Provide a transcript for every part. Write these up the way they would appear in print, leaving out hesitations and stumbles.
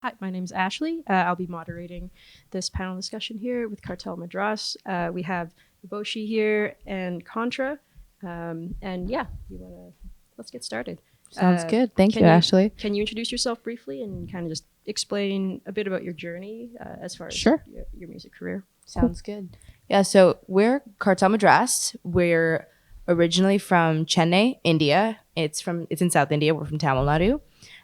Hi, my name's Ashley. I'll be moderating this panel discussion here with Cartel Madras. We have Eboshi here and Contra. And yeah, let's get started. Sounds good. Thank you, Ashley. Can you introduce yourself briefly and kind of just explain a bit about your journey as far as Sure. your music career? Sounds good. Yeah, so we're Cartel Madras. We're originally from Chennai, India. It's in South India. We're from Tamil Nadu.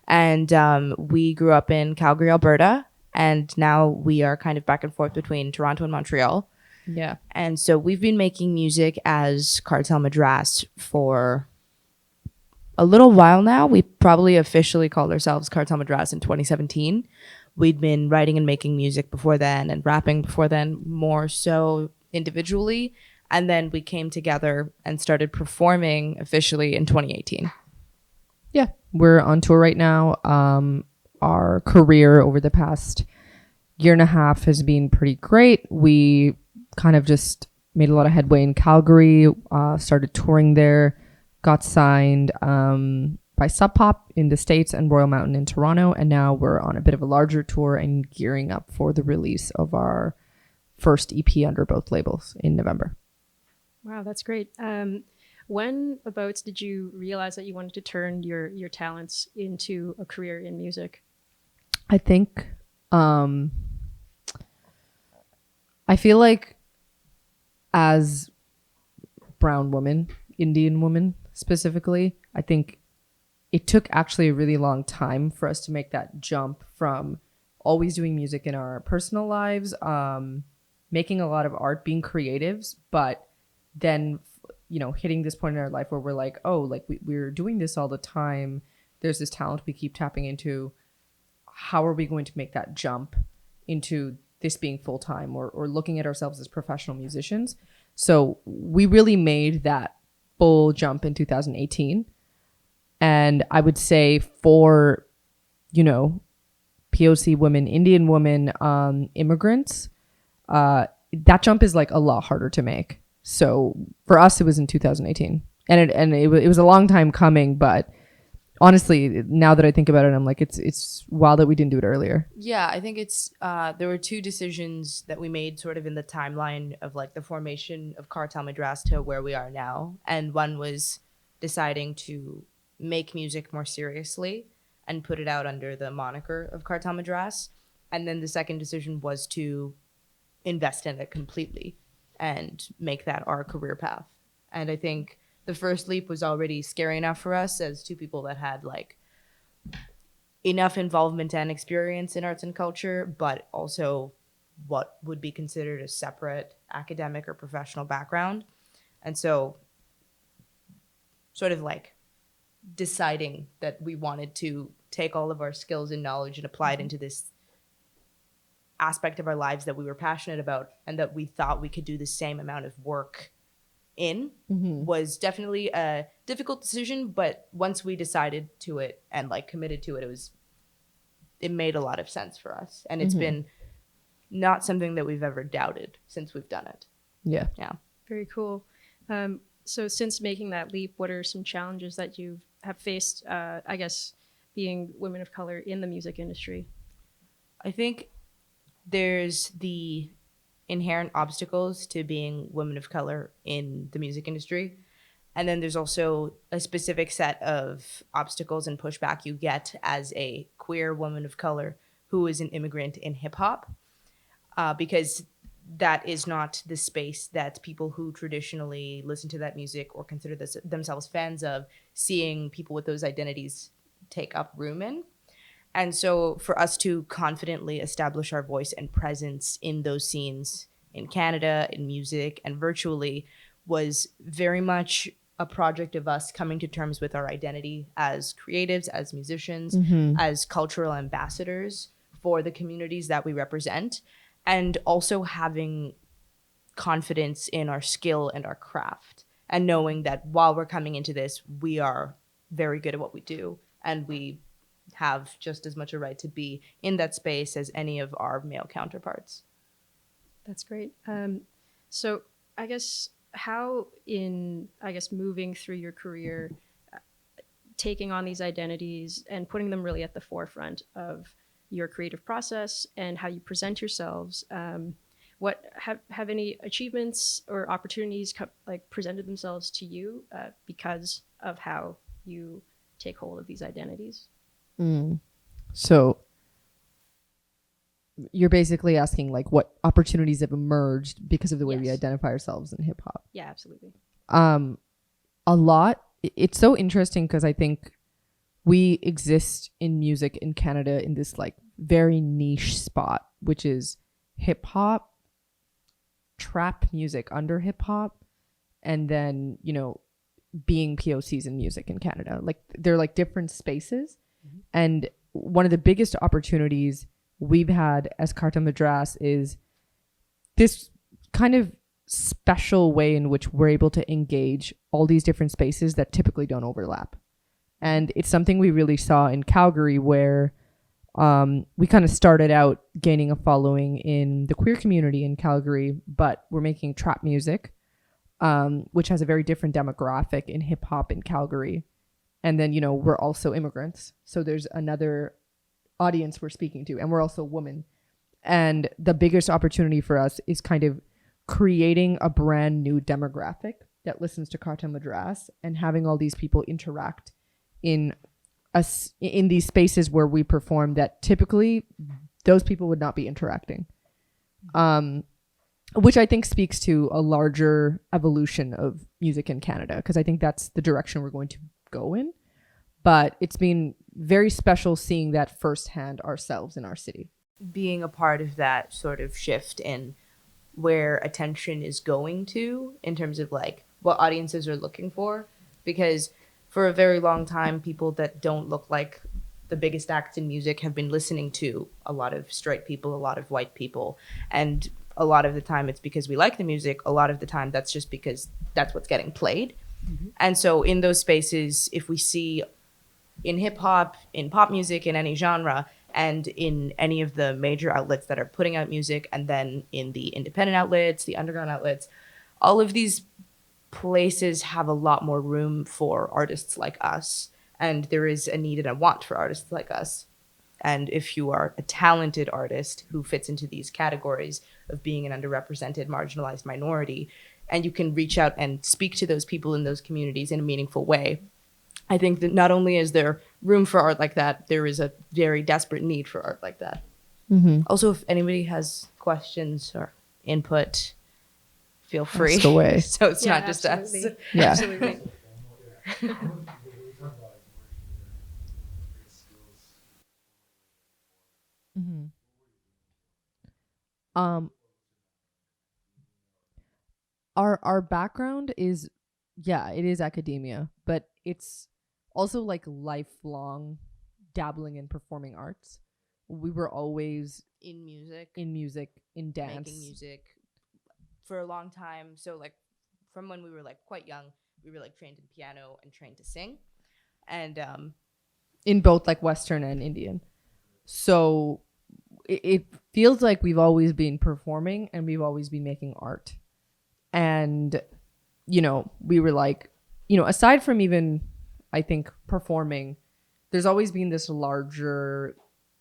And we grew up in Calgary, Alberta. And now we are kind of back and forth between Toronto and Montreal. Yeah. And so we've been making music as Cartel Madras for a little while now. We probably officially called ourselves Cartel Madras in 2017. We'd been writing and making music before then and rapping before then, more so individually. And then we came together and started performing officially in 2018. Yeah. We're on tour right now. Our career over the past year and a half has been pretty great. We kind of just made a lot of headway in Calgary, started touring there, got signed by SubPop in the States and Royal Mountain in Toronto. And now we're on a bit of a larger tour and gearing up for the release of our first EP under both labels in November. Wow, that's great. When abouts did you realize that you wanted to turn your talents into a career in music? I think I feel like as brown woman, Indian woman specifically, I think it took actually a really long time for us to make that jump from always doing music in our personal lives, making a lot of art, being creatives, but then hitting this point in our life where we're like, oh, like we're doing this all the time. There's this talent we keep tapping into. How are we going to make that jump into this being full time or looking at ourselves as professional musicians? So we really made that full jump in 2018. And I would say for, POC women, Indian women, immigrants, that jump is like a lot harder to make. So for us, it was in 2018, and it was a long time coming. But honestly, now that I think about it, I'm like, it's wild that we didn't do it earlier. Yeah, I think it's there were two decisions that we made sort of in the timeline of like the formation of Cartel Madras to where we are now. And one was deciding to make music more seriously and put it out under the moniker of Cartel Madras. And then the second decision was to invest in it completely and make that our career path. And I think the first leap was already scary enough for us as two people that had like enough involvement and experience in arts and culture, but also what would be considered a separate academic or professional background. And so sort of like deciding that we wanted to take all of our skills and knowledge and apply it into this aspect of our lives that we were passionate about and that we thought we could do the same amount of work in was definitely a difficult decision. But once we decided to it and like committed to it, it made a lot of sense for us. And it's been not something that we've ever doubted since we've done it. Yeah. Yeah. Very cool. So since making that leap, what are some challenges that you have faced, I guess, being women of color in the music industry? I think there's the inherent obstacles to being women of color in the music industry. And then there's also a specific set of obstacles and pushback you get as a queer woman of color who is an immigrant in hip hop, because that is not the space that people who traditionally listen to that music or consider themselves fans of seeing people with those identities take up room in. And so for us to confidently establish our voice and presence in those scenes in Canada, in music, and virtually was very much a project of us coming to terms with our identity as creatives, as musicians, as cultural ambassadors for the communities that we represent, and also having confidence in our skill and our craft, and knowing that while we're coming into this, we are very good at what we do, and we have just as much a right to be in that space as any of our male counterparts. That's great. So I guess moving through your career, taking on these identities and putting them really at the forefront of your creative process and how you present yourselves. What have any achievements or opportunities like presented themselves to you because of how you take hold of these identities? So you're basically asking like what opportunities have emerged because of the way we Yes. identify ourselves in hip hop. Yeah, absolutely. A lot. It's so interesting because I think we exist in music in Canada in this like very niche spot, which is hip hop, trap music under hip hop, and then, you know, being POCs in music in Canada. Like they're like different spaces. And one of the biggest opportunities we've had as Cartel Madras is this kind of special way in which we're able to engage all these different spaces that typically don't overlap. And it's something we really saw in Calgary, where we kind of started out gaining a following in the queer community in Calgary, but we're making trap music, which has a very different demographic in hip hop in Calgary. And then, you know, we're also immigrants. So there's another audience we're speaking to, and we're also women. And the biggest opportunity for us is kind of creating a brand new demographic that listens to Cartel Madras and having all these people interact in these spaces where we perform that typically those people would not be interacting. Which I think speaks to a larger evolution of music in Canada, because I think that's the direction we're going to go in. But it's been very special seeing that firsthand ourselves in our city. Being a part of that sort of shift in where attention is going to in terms of like what audiences are looking for, because for a very long time, people that don't look like the biggest acts in music have been listening to a lot of straight people, a lot of white people. And a lot of the time it's because we like the music. A lot of the time that's just because that's what's getting played. And so in those spaces, if we see in hip hop, in pop music, in any genre, and in any of the major outlets that are putting out music, and then in the independent outlets, the underground outlets, all of these places have a lot more room for artists like us. And there is a need and a want for artists like us. And if you are a talented artist who fits into these categories of being an underrepresented, marginalized minority, and you can reach out and speak to those people in those communities in a meaningful way, I think that not only is there room for art like that, there is a very desperate need for art like that. Also, if anybody has questions or input, feel free. Ask away. So it's not just us. absolutely. Yeah. Absolutely. Our background is, yeah, it is academia, but it's also like lifelong dabbling in performing arts. We were always In music, in dance. making music for a long time. So like from when we were like quite young, we were like trained in piano and trained to sing. And In both like Western and Indian. So it feels like we've always been performing and we've always been making art. And, you know, we were like, you know, aside from even, I think, performing, there's always been this larger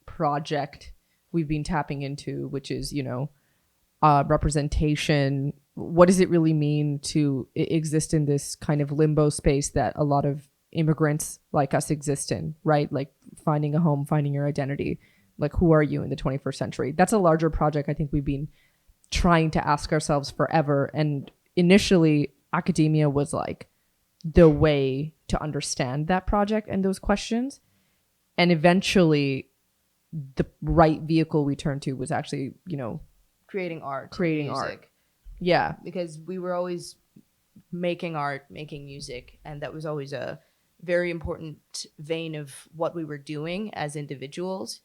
project we've been tapping into, which is, you know, representation. What does it really mean to exist in this kind of limbo space that a lot of immigrants like us exist in, right? Like finding a home, finding your identity. Like, who are you in the 21st century? That's a larger project I think we've been trying to ask ourselves forever. And initially, academia was like the way to understand that project and those questions. And eventually, the right vehicle we turned to was actually, you know, creating art. Creating music. art. Yeah. Because we were always making art, making music. And that was always a very important vein of what we were doing as individuals.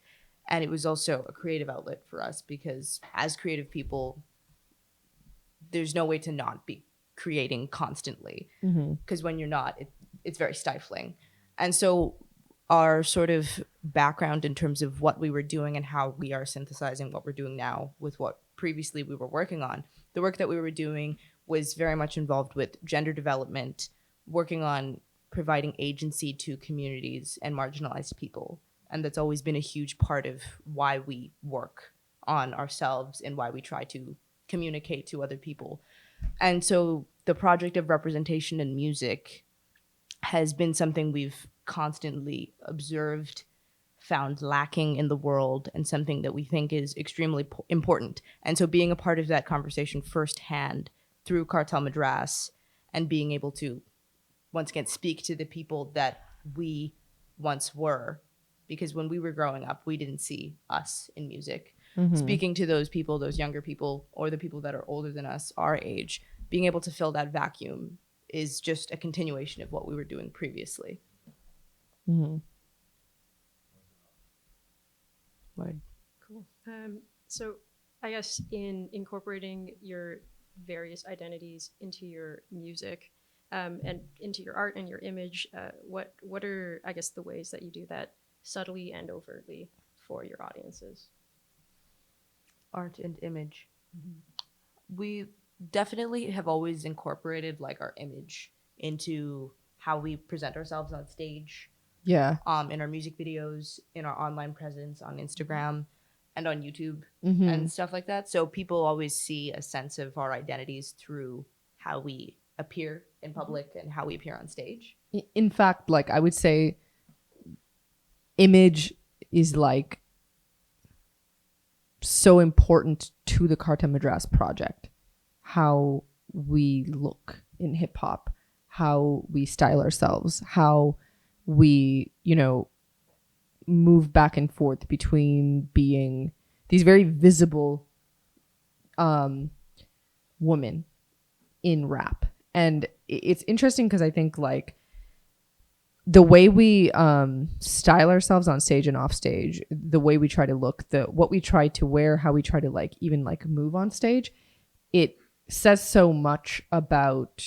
And it was also a creative outlet for us because as creative people, there's no way to not be creating constantly. Because when you're not, it's very stifling. And so our sort of background in terms of what we were doing and how we are synthesizing what we're doing now with what previously we were working on, the work that we were doing was very much involved with gender development, working on providing agency to communities and marginalized people. And that's always been a huge part of why we work on ourselves and why we try to communicate to other people. And so the project of representation in music has been something we've constantly observed, found lacking in the world, and something that we think is extremely important. And so being a part of that conversation firsthand through Cartel Madras and being able to once again speak to the people that we once were, because when we were growing up we didn't see us in music. Speaking to those people, those younger people, or the people that are older than us, our age, being able to fill that vacuum is just a continuation of what we were doing previously. Word. Cool. So I guess in incorporating your various identities into your music, and into your art and your image, what are, I guess, the ways that you do that subtly and overtly for your audiences? Art and image. We definitely have always incorporated like our image into how we present ourselves on stage, Yeah. in our music videos, in our online presence on Instagram and on YouTube Mm-hmm. and stuff like that. So people always see a sense of our identities through how we appear in public and how we appear on stage. In fact, like I would say image is like so important to the Cartel Madras project. How we look in hip hop, how we style ourselves, how we, you know, move back and forth between being these very visible women in rap. And it's interesting because I think like the way we style ourselves on stage and off stage, the way we try to look, what we try to wear, how we try to like even like move on stage, it says so much about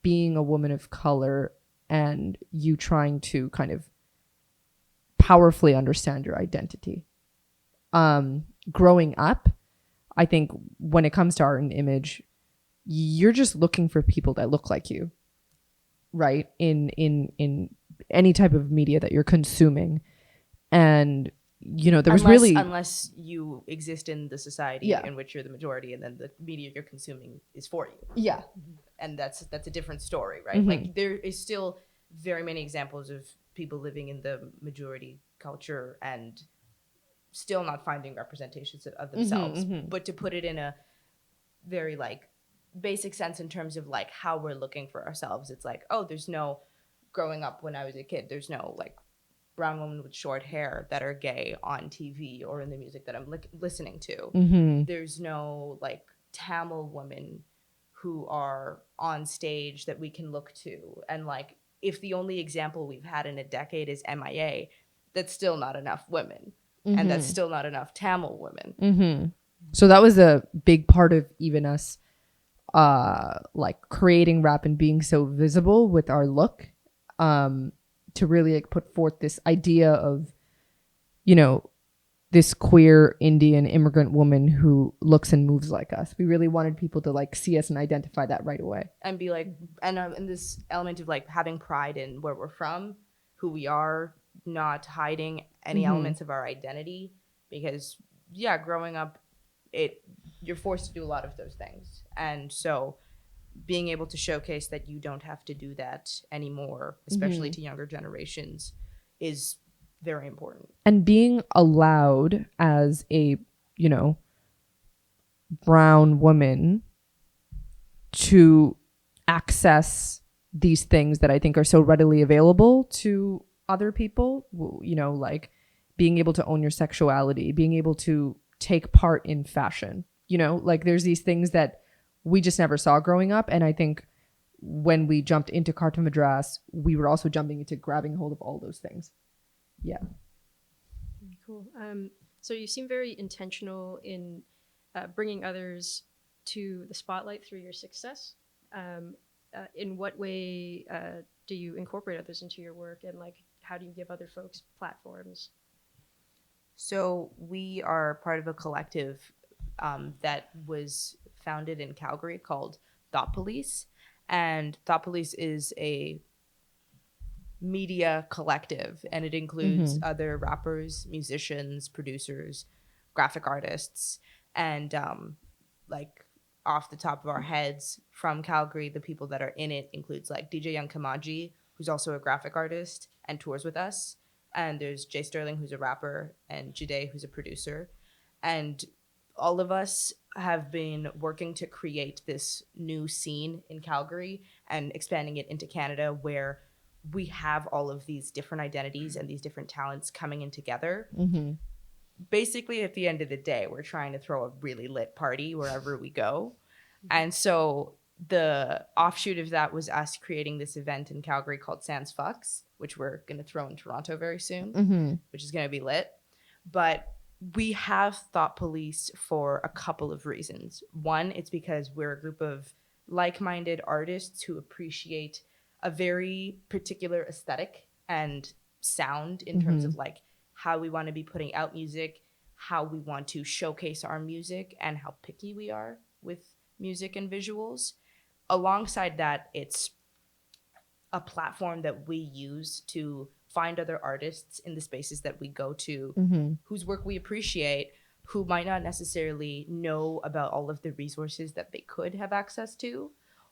being a woman of color and you trying to kind of powerfully understand your identity. Growing up, I think when it comes to art and image, you're just looking for people that look like you, right? In any type of media that you're consuming. And, you know, there was unless you exist in the society in which you're the majority, and then the media you're consuming is for you. Yeah. And that's a different story, right? Like there is still very many examples of people living in the majority culture and still not finding representations of themselves. But to put it in a very like basic sense in terms of like how we're looking for ourselves, it's like, oh, there's no, growing up when I was a kid, there's no like brown women with short hair that are gay on TV or in the music that I'm listening to. There's no like Tamil women who are on stage that we can look to. And like, if the only example we've had in a decade is MIA, that's still not enough women. And that's still not enough Tamil women. So that was a big part of even us like creating rap and being so visible with our look, to really like put forth this idea of, you know, this queer Indian immigrant woman who looks and moves like us. We really wanted people to like see us and identify that right away. And be like, and this element of like having pride in where we're from, who we are, not hiding any elements of our identity. Because yeah, growing up, you're forced to do a lot of those things. And so being able to showcase that you don't have to do that anymore, especially to younger generations, is very important. And being allowed as a, you know, brown woman to access these things that I think are so readily available to other people, you know, like being able to own your sexuality, being able to take part in fashion, you know, like there's these things that we just never saw growing up. And I think when we jumped into Cartel Madras, we were also jumping into grabbing hold of all those things. Yeah. Cool. So you seem very intentional in bringing others to the spotlight through your success. In what way do you incorporate others into your work, and like how do you give other folks platforms? So we are part of a collective that was founded in Calgary called Thought Police. And Thought Police is a media collective, and it includes other rappers, musicians, producers, graphic artists, and like off the top of our heads from Calgary, the people that are in it includes like DJ Young Kamaji, who's also a graphic artist and tours with us, and there's Jay Sterling, who's a rapper, and Jide, who's a producer, and all of us have been working to create this new scene in Calgary and expanding it into Canada, where we have all of these different identities and these different talents coming in together. Basically, at the end of the day, we're trying to throw a really lit party wherever we go. And so the offshoot of that was us creating this event in Calgary called Sans Fucks, which we're going to throw in Toronto very soon, which is going to be lit. But we have thought police for a couple of reasons. One, it's because we're a group of like-minded artists who appreciate a very particular aesthetic and sound in terms of like how we want to be putting out music, how we want to showcase our music, and how picky we are with music and visuals. Alongside that, it's a platform that we use to find other artists in the spaces that we go to, whose work we appreciate, who might not necessarily know about all of the resources that they could have access to,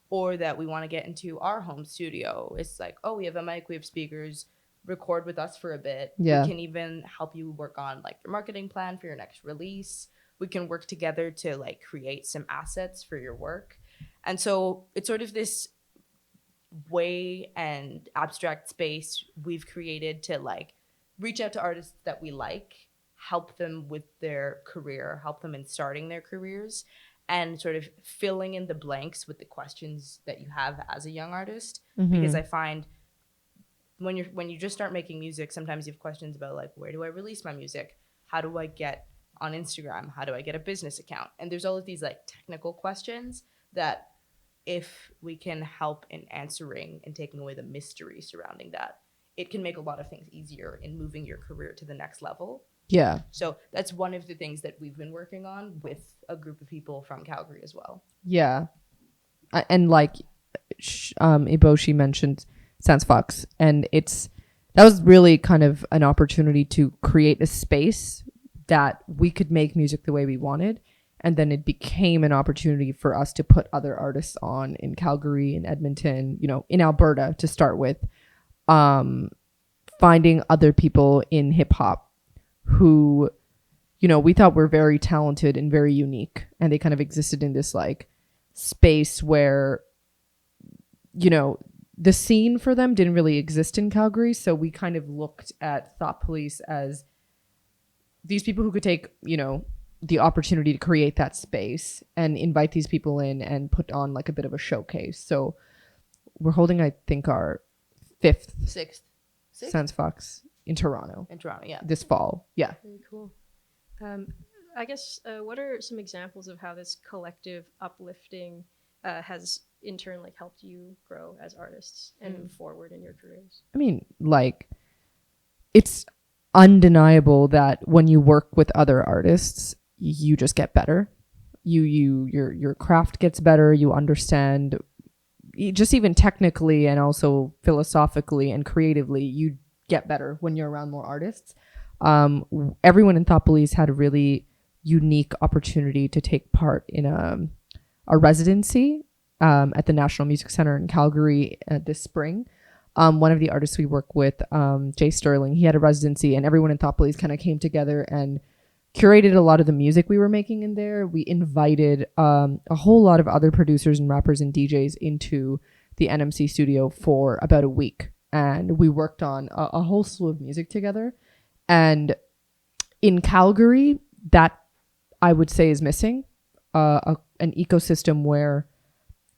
or that we want to get into our home studio. It's like, oh, we have a mic, we have speakers, record with us for a bit. Yeah. We can even help you work on like your marketing plan for your next release. We can work together to like create some assets for your work. And so it's sort of this way and abstract space we've created to like reach out to artists that we like, help them with their career, help them in starting their careers, and sort of filling in the blanks with the questions that you have as a young artist. Because I find when you just start making music, sometimes you have questions about like, where do I release my music? How do I get on Instagram? How do I get a business account? And there's all of these like technical questions that if we can help in answering and taking away the mystery surrounding that, it can make a lot of things easier in moving your career to the next level. Yeah. So that's one of the things that we've been working on with a group of people from Calgary as well. Yeah. And like Eboshi mentioned Sans Fox, and that was really kind of an opportunity to create a space that we could make music the way we wanted. And then it became an opportunity for us to put other artists on in Calgary, in Edmonton, in Alberta to start with, finding other people in hip hop who, we thought were very talented and very unique. And they kind of existed in this like space where, the scene for them didn't really exist in Calgary. So we kind of looked at Thought Police as these people who could take, the opportunity to create that space and invite these people in and put on like a bit of a showcase. So we're holding, I think, our sixth Sans Fox in Toronto. Yeah. This fall. Yeah. Very cool. I guess, what are some examples of how this collective uplifting has in turn like helped you grow as artists and move forward in your careers? I mean, like, it's undeniable that when you work with other artists, you just get better. Your craft gets better. You understand, just even technically and also philosophically and creatively, you get better when you're around more artists. Everyone in Thought Police had a really unique opportunity to take part in a residency at the National Music Center in Calgary this spring. One of the artists we work with, Jay Sterling, he had a residency, and everyone in Thought Police kind of came together and curated a lot of the music we were making in there. We invited a whole lot of other producers and rappers and DJs into the NMC studio for about a week. And we worked on a whole slew of music together. And in Calgary, that I would say is missing, an ecosystem where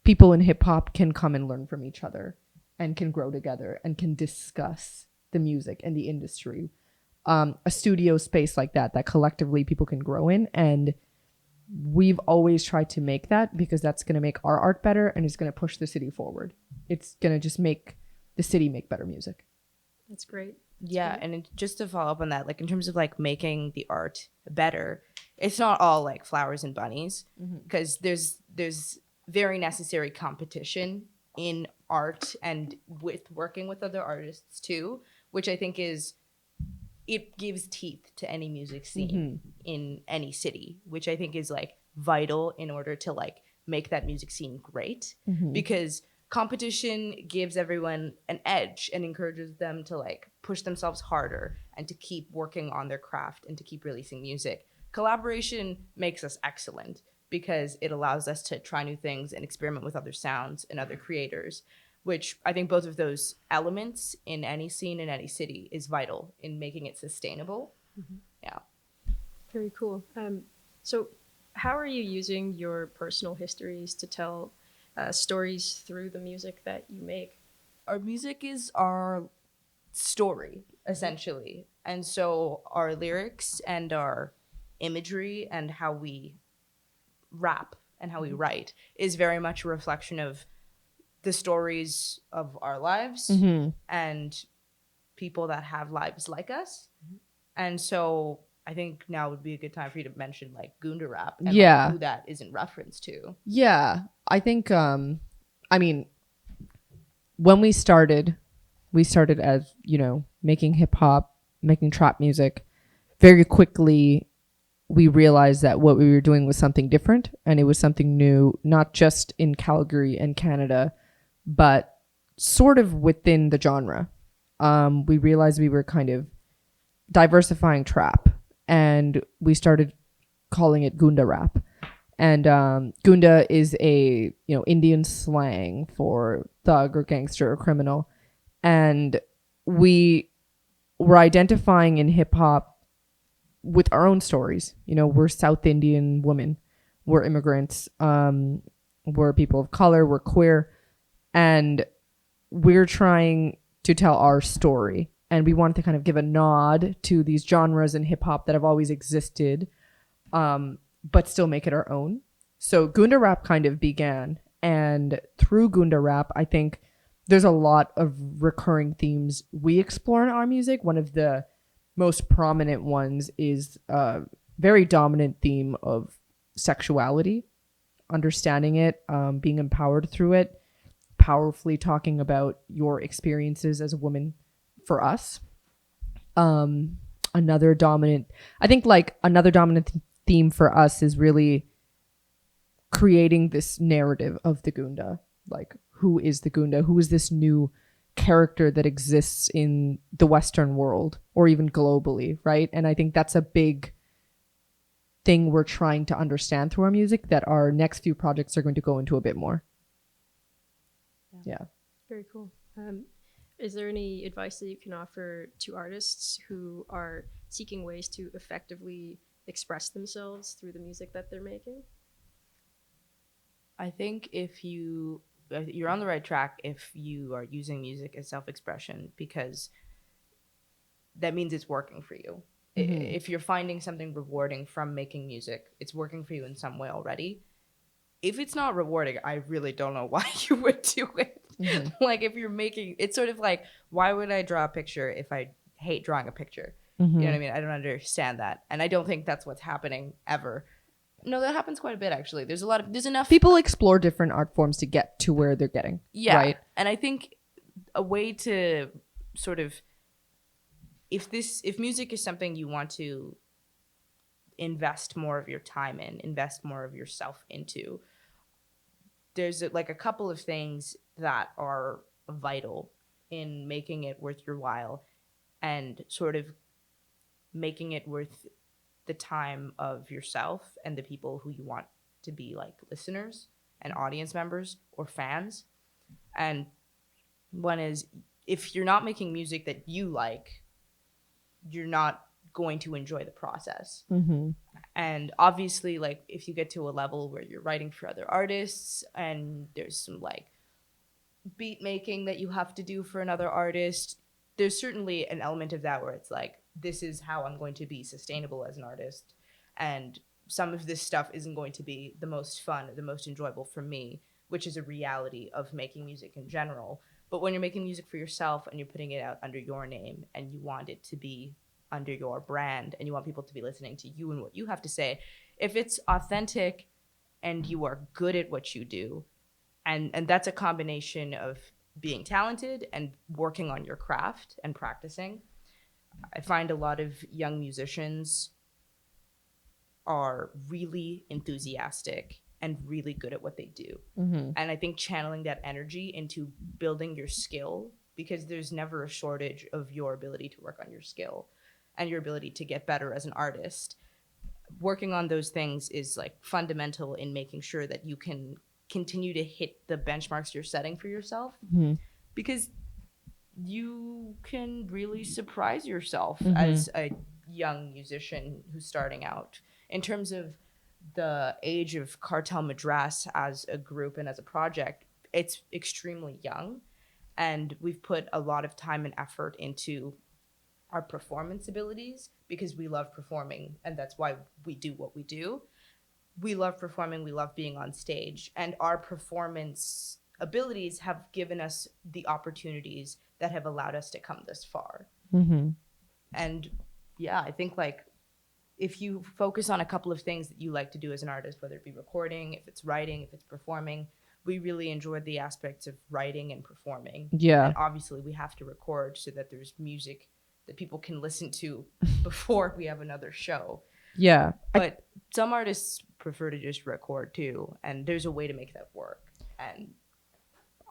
people in hip hop can come and learn from each other and can grow together and can discuss the music and the industry. A studio space like that collectively people can grow in. And we've always tried to make that because that's going to make our art better and it's going to push the city forward. It's going to just make the city make better music. That's great. Yeah, and just to follow up on that, like in terms of like making the art better, it's not all like flowers and bunnies, because there's very necessary competition in art and with working with other artists too, which I think is, it gives teeth to any music scene in any city, which I think is like vital in order to like make that music scene great, because competition gives everyone an edge and encourages them to like push themselves harder and to keep working on their craft and to keep releasing music. Collaboration makes us excellent because it allows us to try new things and experiment with other sounds and other creators, which I think both of those elements in any scene in any city is vital in making it sustainable. Yeah. Very cool. So, how are you using your personal histories to tell stories through the music that you make? Our music is our story, essentially. And so our lyrics and our imagery and how we rap and how we write is very much a reflection of the stories of our lives and people that have lives like us. And so I think now would be a good time for you to mention like Gunda rap and like, who that is in reference to. Yeah. I think I mean, when we started as, you know, making hip hop, making trap music. Very quickly we realized that what we were doing was something different and it was something new, not just in Calgary and Canada, but sort of within the genre. We realized we were kind of diversifying trap and we started calling it Gunda rap. And Gunda is a, you know, Indian slang for thug or gangster or criminal. And we were identifying in hip hop with our own stories. You know, we're South Indian women, we're immigrants, we're people of color, we're queer, and we're trying to tell our story. And we wanted to kind of give a nod to these genres in hip hop that have always existed, but still make it our own. So Gunda rap kind of began, and through Gunda rap, I think there's a lot of recurring themes we explore in our music. One of the most prominent ones is a very dominant theme of sexuality, understanding it, being empowered through it, powerfully talking about your experiences as a woman for us. Another dominant theme for us is really creating this narrative of the Gunda. Like, who is the Gunda? Who is this new character that exists in the Western world or even globally, right? And I think that's a big thing we're trying to understand through our music that our next few projects are going to go into a bit more. Yeah. Very cool. Is there any advice that you can offer to artists who are seeking ways to effectively express themselves through the music that they're making? I think you're on the right track if you are using music as self-expression, because that means it's working for you. If you're finding something rewarding from making music, it's working for you in some way already. If it's not rewarding, I really don't know why you would do it. Like, if you're making, it's sort of like, why would I draw a picture if I hate drawing a picture? You know what I mean? I don't understand that. And I don't think that's what's happening ever. No, that happens quite a bit, actually. There's enough people explore different art forms to get to where they're getting. Yeah. Right. And I think a way to sort of, if music is something you want to invest more of your time in, invest more of yourself into, there's like a couple of things that are vital in making it worth your while and sort of making it worth the time of yourself and the people who you want to be like listeners and audience members or fans. And one is, if you're not making music that you like, you're not going to enjoy the process. And obviously, like, if you get to a level where you're writing for other artists and there's some like beat making that you have to do for another artist, there's certainly an element of that where it's like, this is how I'm going to be sustainable as an artist, and some of this stuff isn't going to be the most fun or the most enjoyable for me, which is a reality of making music in general. But when you're making music for yourself and you're putting it out under your name and you want it to be under your brand and you want people to be listening to you and what you have to say, if it's authentic and you are good at what you do, and that's a combination of being talented and working on your craft and practicing. I find a lot of young musicians are really enthusiastic and really good at what they do. And I think channeling that energy into building your skill, because there's never a shortage of your ability to work on your skill and your ability to get better as an artist. Working on those things is like fundamental in making sure that you can continue to hit the benchmarks you're setting for yourself, because you can really surprise yourself as a young musician who's starting out. In terms of the age of Cartel Madras as a group and as a project, it's extremely young, and we've put a lot of time and effort into our performance abilities because we love performing, and that's why we do what we do. We love performing, we love being on stage, and our performance abilities have given us the opportunities that have allowed us to come this far. And yeah, I think like if you focus on a couple of things that you like to do as an artist, whether it be recording, if it's writing, if it's performing, we really enjoyed the aspects of writing and performing. Yeah. And obviously we have to record so that there's music that people can listen to before we have another show. Yeah. But some artists prefer to just record too, and there's a way to make that work. And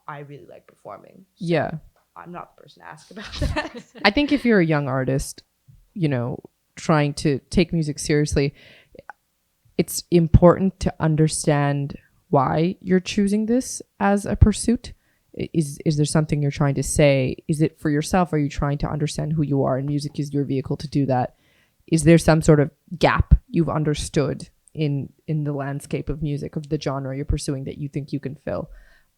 I really like performing. So Yeah. I'm not the person to ask about that. I think if you're a young artist, you know, trying to take music seriously, it's important to understand why you're choosing this as a pursuit. Is there something you're trying to say? Is it for yourself? Are you trying to understand who you are, and music is your vehicle to do that? Is there some sort of gap you've understood in the landscape of music, of the genre you're pursuing, that you think you can fill?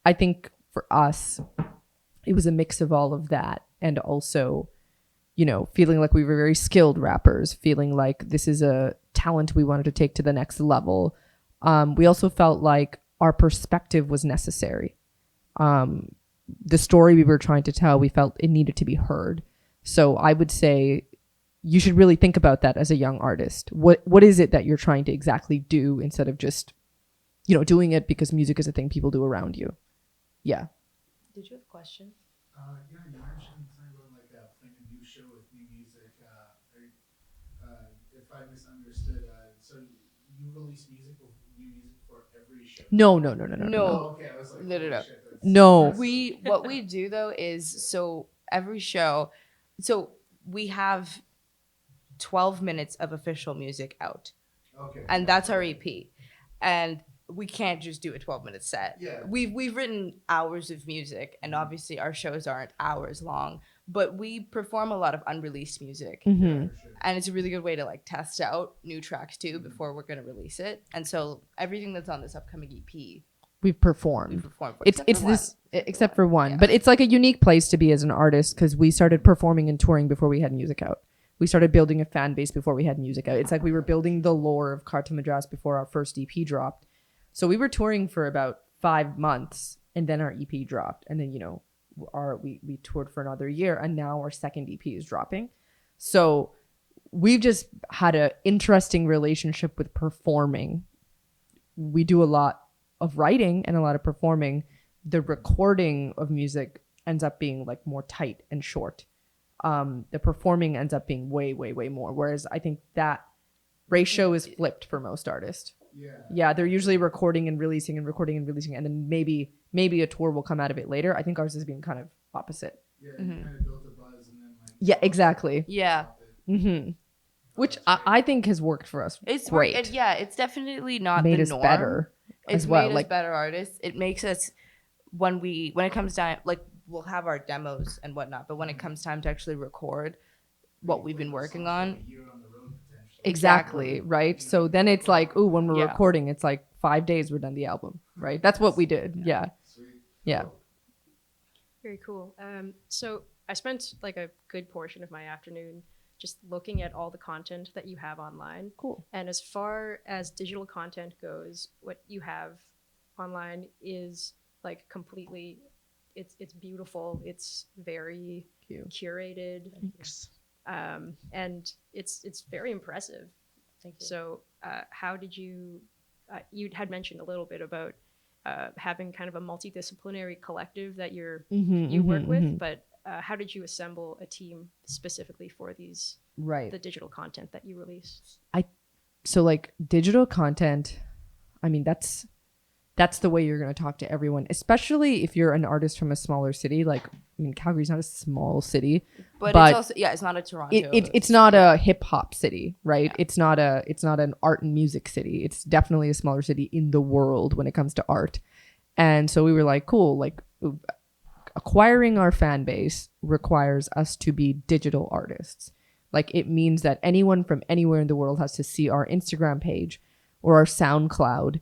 I think for us, it was a mix of all of that, and also, you know, feeling like we were very skilled rappers, feeling like this is a talent we wanted to take to the next level. We also felt like our perspective was necessary. The story we were trying to tell, we felt it needed to be heard. So I would say you should really think about that as a young artist. What is it that you're trying to exactly do, instead of just, you know, doing it because music is a thing people do around you. Yeah. Did you have a question? Yeah, you mentioned something about like playing a new show with new music. If I misunderstood, so you release new music for every show? No. Oh, okay. I was like, No. holy shit, that's No. impressive. What we do though is, so every show, so we have 12 minutes of official music out, Okay. and that's our EP, and we can't just do a 12-minute set. Yeah. We've written hours of music, and obviously our shows aren't hours long, but we perform a lot of unreleased music. Yeah, for sure. And it's a really good way to like test out new tracks too before we're going to release it. And so everything that's on this upcoming EP, We've we performed. perform for. It's except for one, but it's like a unique place to be as an artist, because we started performing and touring before we had music out. We started building a fan base before we had music out. It's like we were building the lore of Cartel Madras before our first EP dropped. So we were touring for about 5 months, and then our EP dropped, and then, you know, we toured for another year, and now our second EP is dropping. So we've just had an interesting relationship with performing. We do a lot of writing and a lot of performing. The recording of music ends up being like more tight and short. The performing ends up being way more. Whereas I think that ratio is flipped for most artists. Yeah, they're usually recording and releasing and recording and releasing, and then maybe a tour will come out of it later. I think ours is being kind of opposite. Yeah, you kind of built a buzz and then like. Yeah, exactly. Yeah. Which I think has worked for us. It's great. It's definitely not Made the us norm. better It's as well. made Like us better artists. It makes us, when it comes time, like we'll have our demos and whatnot, but when it comes time to actually record what we've been working on, A year on the road potentially. exactly, right? So then it's like, ooh, when we're Yeah. recording, it's like 5 days we're done the album, right? That's what we did. Yeah. Sweet. Yeah. Very cool. So I spent like a good portion of my afternoon just looking at all the content that you have online. Cool. And as far as digital content goes, what you have online is like completely, it's beautiful. It's very Cute. curated. And it's very impressive. thank you. So how did you had mentioned a little bit about having kind of a multidisciplinary collective that you Mm-hmm, work mm-hmm, with. mm-hmm. But how did you assemble a team specifically for Right. the digital content that you release? So like digital content, I mean, that's the way you're going to talk to everyone, especially if you're an artist from a smaller city. Like, I mean, Calgary's not a small city, But but it's also it's not a Toronto. it's not a hip hop city, right? Yeah. It's not an art and music city. It's definitely a smaller city in the world when it comes to art. And so we were like, cool, like acquiring our fan base requires us to be digital artists. Like it means that anyone from anywhere in the world has to see our Instagram page or our SoundCloud,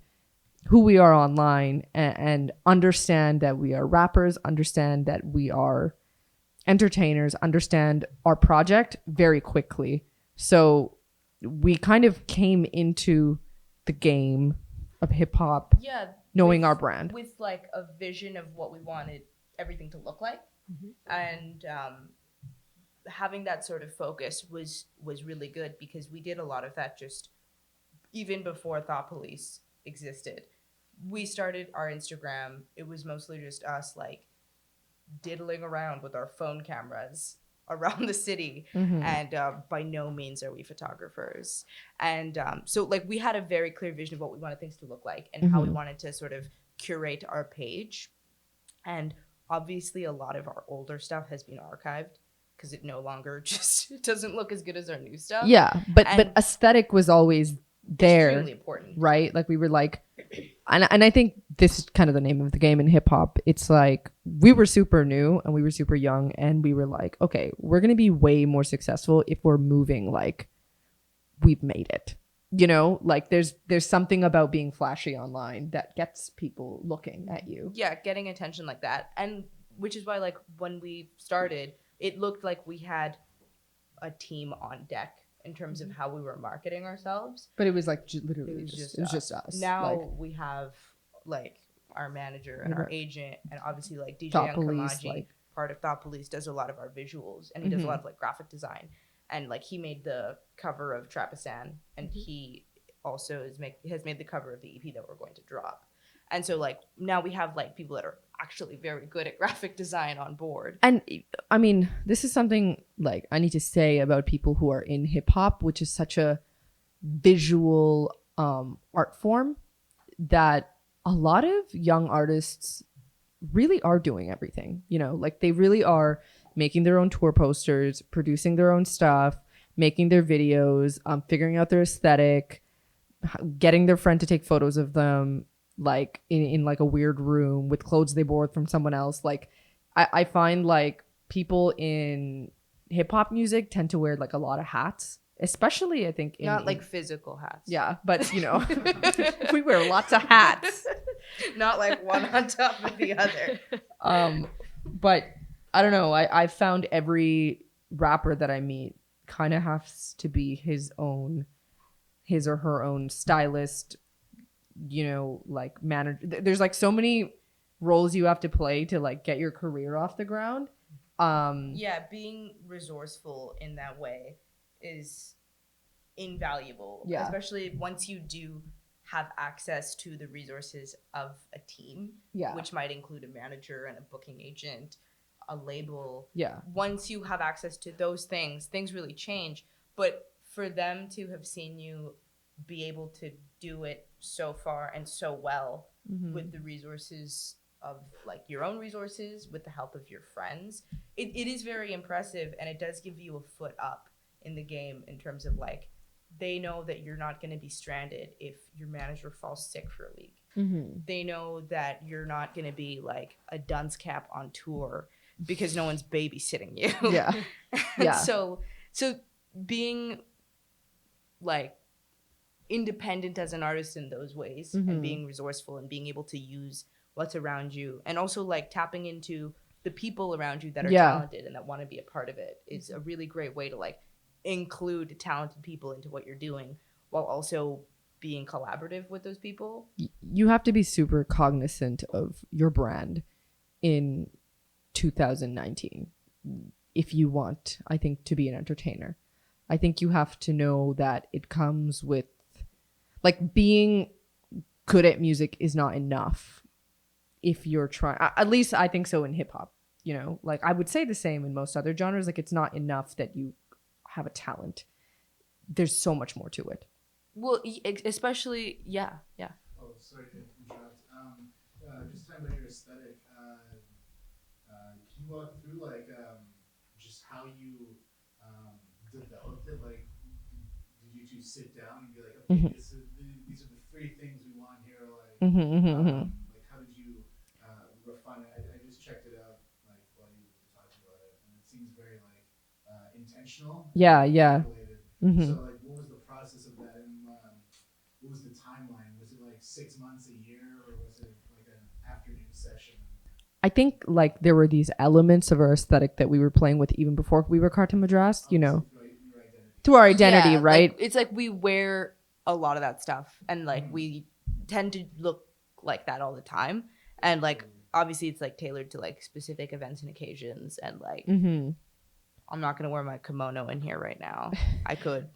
who we are online, and understand that we are rappers, understand that we are entertainers, understand our project very quickly. So we kind of came into the game of hip hop knowing our brand. With like a vision of what we wanted everything to look like. And having that sort of focus was really good because we did a lot of that just even before Thought Police existed. We started our Instagram. It was mostly just us like diddling around with our phone cameras around the city. And by no means are we photographers. And so like we had a very clear vision of what we wanted things to look like and how we wanted to sort of curate our page. And obviously a lot of our older stuff has been archived because it no longer just it doesn't look as good as our new stuff. Yeah, but aesthetic was always there, extremely important, right? Like we were like, and I think this is kind of the name of the game in hip hop. It's like we were super new and we were super young, and we were like, okay, we're gonna be way more successful if we're moving like we've made it. You know, like there's something about being flashy online that gets people looking at you. Yeah, getting attention like that, and which is why like when we started, it looked like we had a team on deck in terms of how we were marketing ourselves. But it was like literally it was just us. Now like, we have like our manager and our agent, and obviously like DJ Thought Young Police, Kamaji, like, part of Thought Police, does a lot of our visuals, and he does a lot of like graphic design, and like he made the cover of Trapistan, and he also has made the cover of the EP that we're going to drop. And so like now we have like people that are actually very good at graphic design on board. And I mean, this is something like I need to say about people who are in hip hop, which is such a visual art form that a lot of young artists really are doing everything, you know, like they really are making their own tour posters, producing their own stuff, making their videos, figuring out their aesthetic, getting their friend to take photos of them, like in like a weird room with clothes they borrowed from someone else. Like I find like people in hip hop music tend to wear like a lot of hats, especially I think Not like physical hats. Yeah, but you know, we wear lots of hats. Not like one on top of the other. But I don't know. I found every rapper that I meet kind of has to be his or her own stylist, you know, like manager. There's like so many roles you have to play to like get your career off the ground. Yeah, being resourceful in that way is invaluable. Yeah. Especially once you do have access to the resources of a team, Yeah. which might include a manager and a booking agent, a label. Yeah. Once you have access to those things really change. But for them to have seen you be able to do it so far and so well with the resources of like your own resources, with the help of your friends, it is very impressive, and it does give you a foot up in the game in terms of like they know that you're not going to be stranded if your manager falls sick for a week. They know that you're not going to be like a dunce cap on tour because no one's babysitting you. Yeah. Yeah. So being like independent as an artist in those ways and being resourceful and being able to use what's around you, and also like tapping into the people around you that are talented and that want to be a part of it is a really great way to like include talented people into what you're doing while also being collaborative with those people. You have to be super cognizant of your brand in 2019 if you want, I think, to be an entertainer. I think you have to know that it comes with like being good at music is not enough. if you're trying, at least I think so in hip hop, you know, like I would say the same in most other genres. Like it's not enough that you have a talent. There's so much more to it. Well, especially yeah. Oh, sorry to interrupt. Just talking about your aesthetic. Can you walk through just how you developed it? Like, did you two sit down and be like, okay, Mhm. these are the three things we want here? Like, like how did you refine it? I just checked it out like while you were talking about it, and it seems very like intentional. Yeah, And yeah. calculated. Mhm. So like, what was the process of that, and what was the timeline? Was it like 6 months, a year, or was it like an afternoon session? I think like there were these elements of our aesthetic that we were playing with even before we were Cartel Madras, you know, Obviously, through your identity. through our identity, Yeah, right? like, it's like we wear a lot of that stuff, and like we tend to look like that all the time, and like obviously it's like tailored to like specific events and occasions, and like Mm-hmm. I'm not gonna wear my kimono in here right now. I could.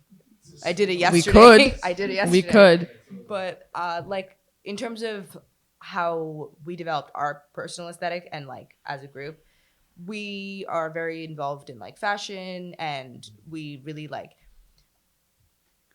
I did it yesterday. could. I did it yesterday. We could. But like in terms of how we developed our personal aesthetic and like as a group, we are very involved in like fashion, and we really like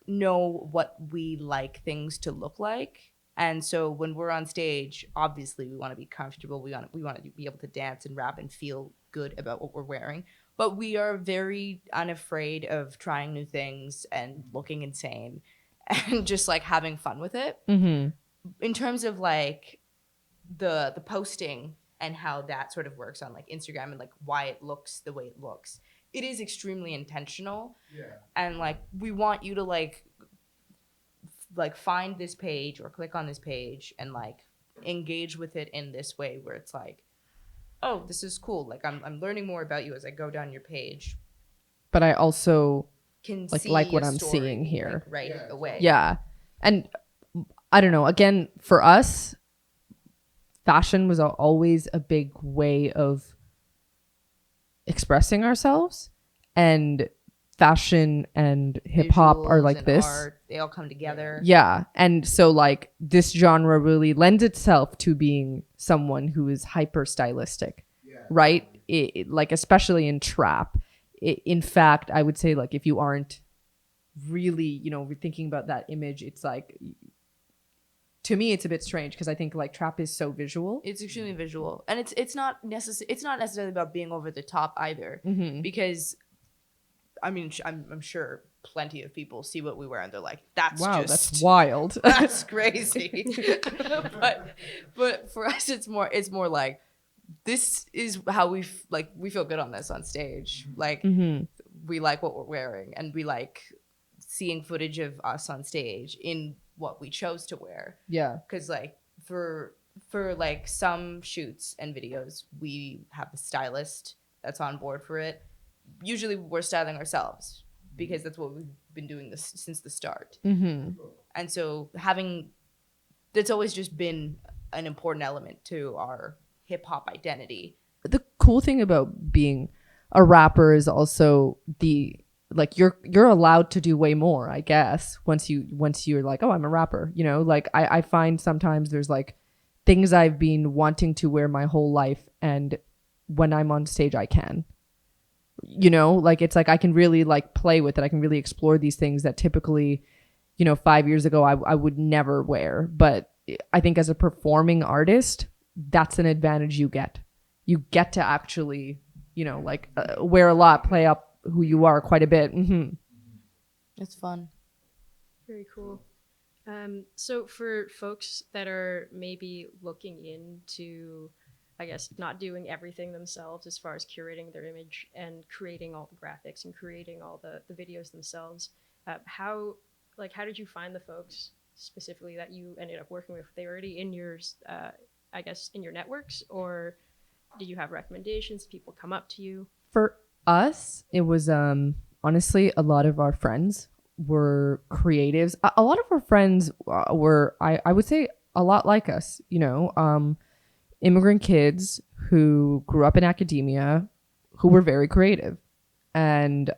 know what we like things to look like. And so when we're on stage, obviously we want to be comfortable. We want to be able to dance and rap and feel good about what we're wearing. But we are very unafraid of trying new things and looking insane and just like having fun with it. Mm-hmm. In terms of like the posting and how that sort of works on like Instagram and like why it looks the way it looks, it is extremely intentional. Yeah. And like we want you to like find this page or click on this page and like engage with it in this way where it's like, oh, this is cool, like I'm learning more about you as I go down your page, But I also can like see what a I'm story, seeing here. like, right Yeah, away. Yeah. And I don't know, again, for us, fashion was always a big way of expressing ourselves, and fashion and hip hop are Visuals like and this. art, they all come together. Yeah. And so like this genre really lends itself to being someone who is hyper stylistic, Yeah. right? Like especially in trap. In fact, I would say like if you aren't really, you know, thinking about that image, it's like, to me it's a bit strange because I think like trap is so visual. It's extremely visual, and it's not necessarily about being over the top either, Mm-hmm. because I mean I'm sure plenty of people see what we wear and they're like, that's Wow, just that's wild. that's crazy. but for us it's more like, this is how we feel good on this on stage. Like Mm-hmm. we like what we're wearing, and we like seeing footage of us on stage in what we chose to wear. Yeah. Because like for like some shoots and videos, we have a stylist that's on board for it. Usually we're styling ourselves because that's what we've been doing this since the start. Mm-hmm. And so that's always just been an important element to our hip hop identity. The cool thing about being a rapper is also the like you're allowed to do way more, I guess, once you're like, oh, I'm a rapper, you know. Like I find sometimes there's like things I've been wanting to wear my whole life, and when I'm on stage I can, you know, like it's like I can really like play with it. I can really explore these things that typically, you know, 5 years ago I would never wear. But I think as a performing artist, that's an advantage you get. You get to actually, you know, like wear a lot, play up who you are quite a bit. Mm-hmm. It's fun. Very cool. So for folks that are maybe looking into, I guess, not doing everything themselves as far as curating their image and creating all the graphics and creating all the videos themselves, how did you find the folks specifically that you ended up working with? Were they already in your, I guess, in your networks, or did you have recommendations? Did people come up to you? For us, it was honestly a lot of our friends were creatives. A lot of our friends were, I would say, a lot like us, you know, immigrant kids who grew up in academia, who were very creative and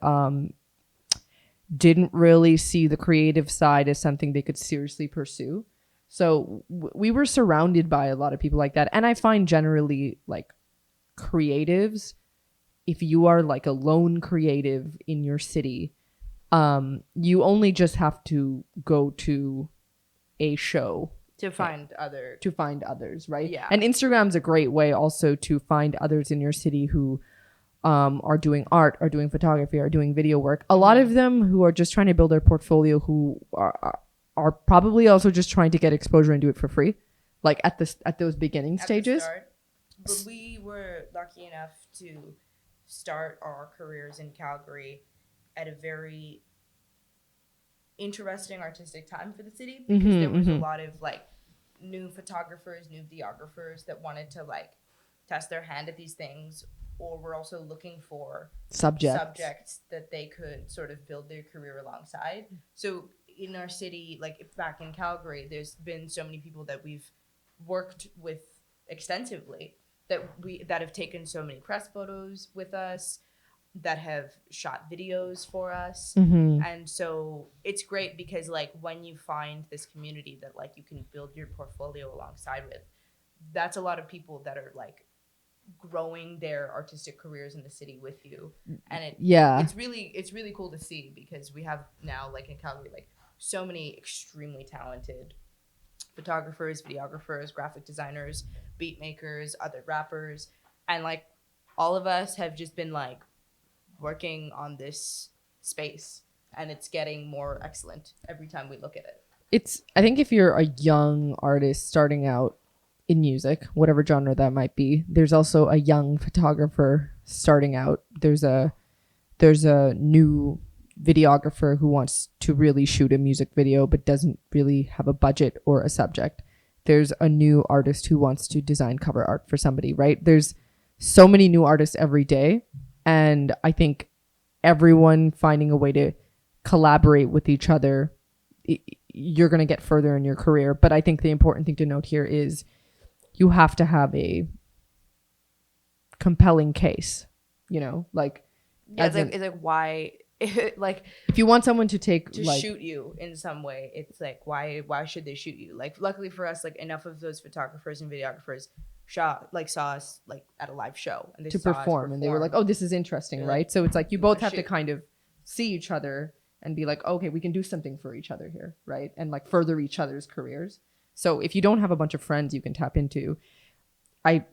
didn't really see the creative side as something they could seriously pursue. So we were surrounded by a lot of people like that. And I find generally like creatives, if you are like a lone creative in your city, you only just have to go to a show to find others, right? Yeah. And Instagram's a great way also to find others in your city who are doing art, are doing photography, are doing video work. A lot of them who are just trying to build their portfolio, who are probably also just trying to get exposure and do it for free, like at those beginning stages. But we were lucky enough to start our careers in Calgary at a very interesting artistic time for the city, because there was a lot of like new photographers, new videographers that wanted to like test their hand at these things, or were also looking for subjects that they could sort of build their career alongside. So in our city, like back in Calgary, there's been so many people that we've worked with extensively that have taken so many press photos with us, that have shot videos for us. And so it's great because like when you find this community that like you can build your portfolio alongside with, that's a lot of people that are like growing their artistic careers in the city with you. And it's really cool to see, because we have now like in Calgary like so many extremely talented photographers, videographers, graphic designers, beat makers, other rappers, and like all of us have just been like working on this space, and it's getting more excellent every time we look at it. I think if you're a young artist starting out in music, whatever genre that might be, there's also a young photographer starting out. There's a new videographer who wants to really shoot a music video but doesn't really have a budget or a subject. There's a new artist who wants to design cover art for somebody, right? There's so many new artists every day, and I think everyone finding a way to collaborate with each other, you're going to get further in your career. But I think the important thing to note here is you have to have a compelling case, like it's like why like if you want someone to shoot you in some way, it's like why should they shoot you? Like luckily for us, like enough of those photographers and videographers saw us like at a live show and they to perform, and they were like, oh, this is interesting, right? So it's like you both have to kind of see each other and be like, okay, we can do something for each other here, right? And like further each other's careers. So if you don't have a bunch of friends you can tap into, I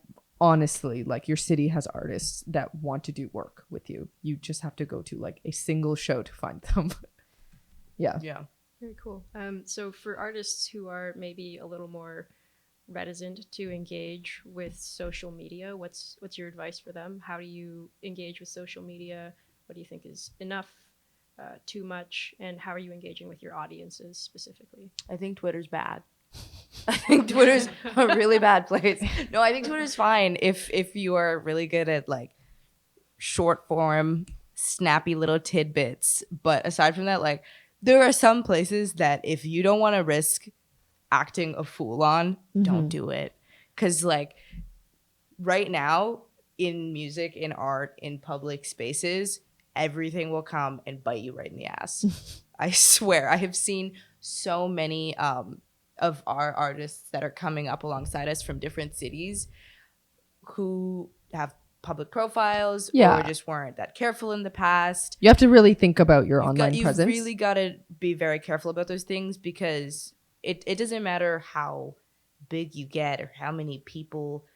honestly, like, your city has artists that want to do work with you. You just have to go to like a single show to find them. Yeah. Very cool. So for artists who are maybe a little more reticent to engage with social media, what's your advice for them? How do you engage with social media? What do you think is enough, too much, and how are you engaging with your audiences specifically? I think Twitter's bad. I think Twitter's a really bad place. No, I think Twitter's fine if you are really good at like short form, snappy little tidbits. But aside from that, like there are some places that if you don't want to risk acting a fool on, don't do it. Because like right now in music, in art, in public spaces, everything will come and bite you right in the ass. I swear, I have seen so many of our artists that are coming up alongside us from different cities who have public profiles or just weren't that careful in the past. You have to really think about your online presence. You've really got to be very careful about those things, because it doesn't matter how big you get or how many people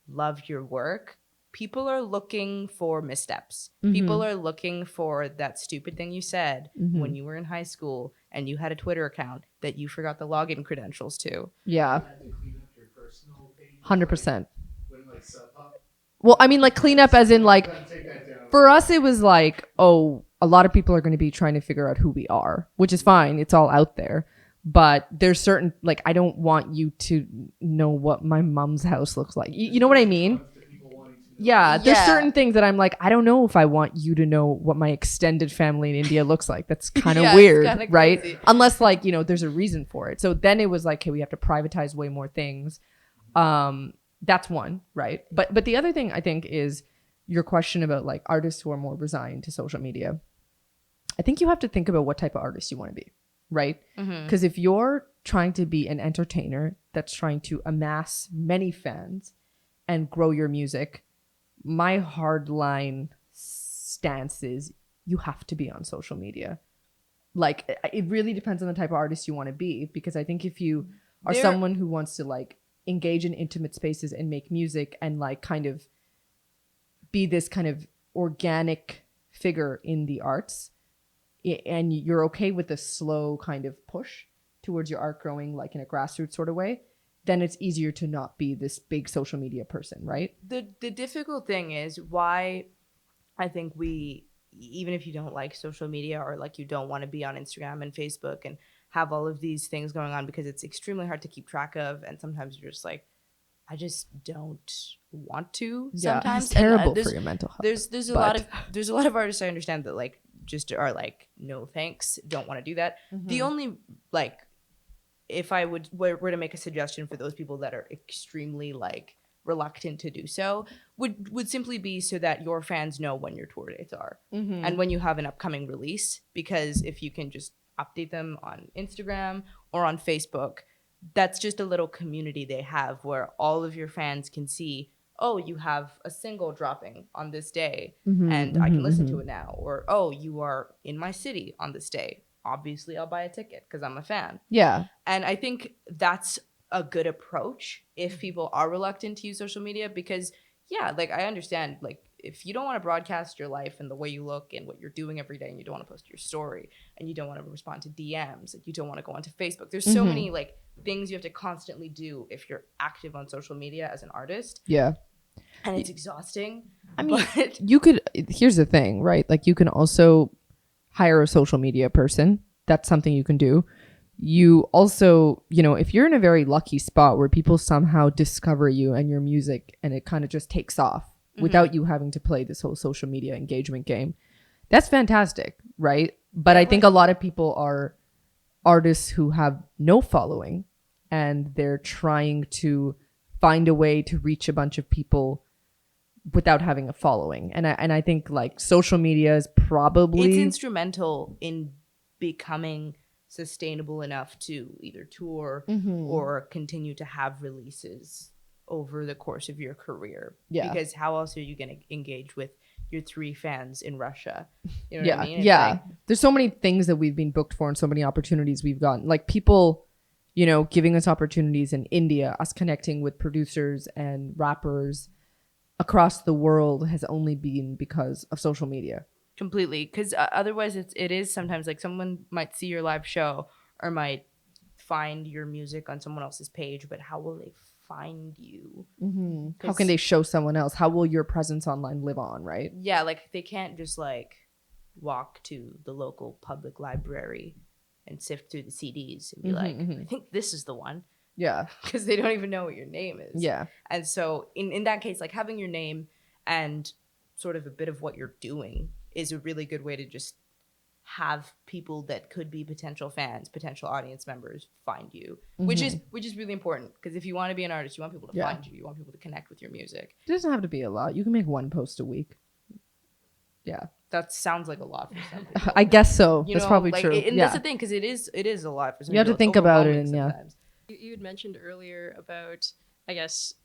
love your work. People are looking for missteps. People are looking for that stupid thing you said when you were in high school and you had a Twitter account that you forgot the login credentials to. Yeah. You have to clean up your personal page. 100%. When like SubPop. Well, I mean, like clean up as in like, Take that down. for us, it was like, oh, a lot of people are going to be trying to figure out who we are, which is fine. It's all out there. But there's certain, like, I don't want you to know what my mom's house looks like. You know what I mean? Yeah, there's certain things that I'm like, I don't know if I want you to know what my extended family in India looks like. That's kind of weird, right? Crazy. Unless like, there's a reason for it. So then it was like, okay, we have to privatize way more things. That's one, right? But the other thing I think is your question about like artists who are more resigned to social media. I think you have to think about what type of artist you want to be, right? Because if you're trying to be an entertainer that's trying to amass many fans and grow your music, my hard line stance is you have to be on social media. Like, it really depends on the type of artist you want to be, because I think if you are someone who wants to like engage in intimate spaces and make music and like kind of be this kind of organic figure in the arts, and you're okay with the slow kind of push towards your art growing like in a grassroots sort of way, then it's easier to not be this big social media person, right? The difficult thing is why I think we, even if you don't like social media or like you don't want to be on Instagram and Facebook and have all of these things going on, because it's extremely hard to keep track of, and sometimes you're just like, I just don't want to. Sometimes it's terrible and, for your mental health. There's a lot of artists I understand that like just are like, no thanks, don't want to do that. The only like, if I were to make a suggestion for those people that are extremely like reluctant to do so, would simply be so that your fans know when your tour dates are and when you have an upcoming release. Because if you can just update them on Instagram or on Facebook, that's just a little community they have where all of your fans can see, oh, you have a single dropping on this day and I can listen to it now. Or, oh, you are in my city on this day. Obviously, I'll buy a ticket because I'm a fan. Yeah. And I think that's a good approach if people are reluctant to use social media, because, yeah, like I understand, like if you don't want to broadcast your life and the way you look and what you're doing every day, and you don't want to post your story, and you don't want to respond to DMs, and you don't want to go onto Facebook. There's so many like things you have to constantly do if you're active on social media as an artist. Yeah. And it's exhausting. I mean, but you could, here's the thing, right? Like you can also hire a social media person. That's something you can do. You also, you know, if you're in a very lucky spot where people somehow discover you and your music and it kind of just takes off without you having to play this whole social media engagement game, that's fantastic, right? But I think a lot of people are artists who have no following and they're trying to find a way to reach a bunch of people without having a following. And I think like social media is probably, it's instrumental in becoming sustainable enough to either tour or continue to have releases over the course of your career. Yeah. Because how else are you going to engage with your 3 fans in Russia? You know what I mean? It's Yeah. like, There's so many things that we've been booked for and so many opportunities we've gotten. Like people, you know, giving us opportunities in India, us connecting with producers and rappers across the world has only been because of social media. completely. Because otherwise it is sometimes like someone might see your live show or might find your music on someone else's page, but how will they find you? How can they show someone else? How will your presence online live on, right? Yeah, like they can't just like walk to the local public library and sift through the CDs and be like, I think this is the one, Yeah. because they don't even know what your name is. Yeah. And so in that case, like having your name and sort of a bit of what you're doing is a really good way to just have people that could be potential fans, potential audience members find you, which is really important, because if you want to be an artist, you want people to find you. You want people to connect with your music. It doesn't have to be a lot. You can make one post a week. Yeah. That sounds like a lot for some people. I guess so. You That's know, probably like, true. And yeah. that's the thing, because it is a lot for some You have people. to think It's about it, overwhelming and sometimes. You had mentioned earlier about, I guess,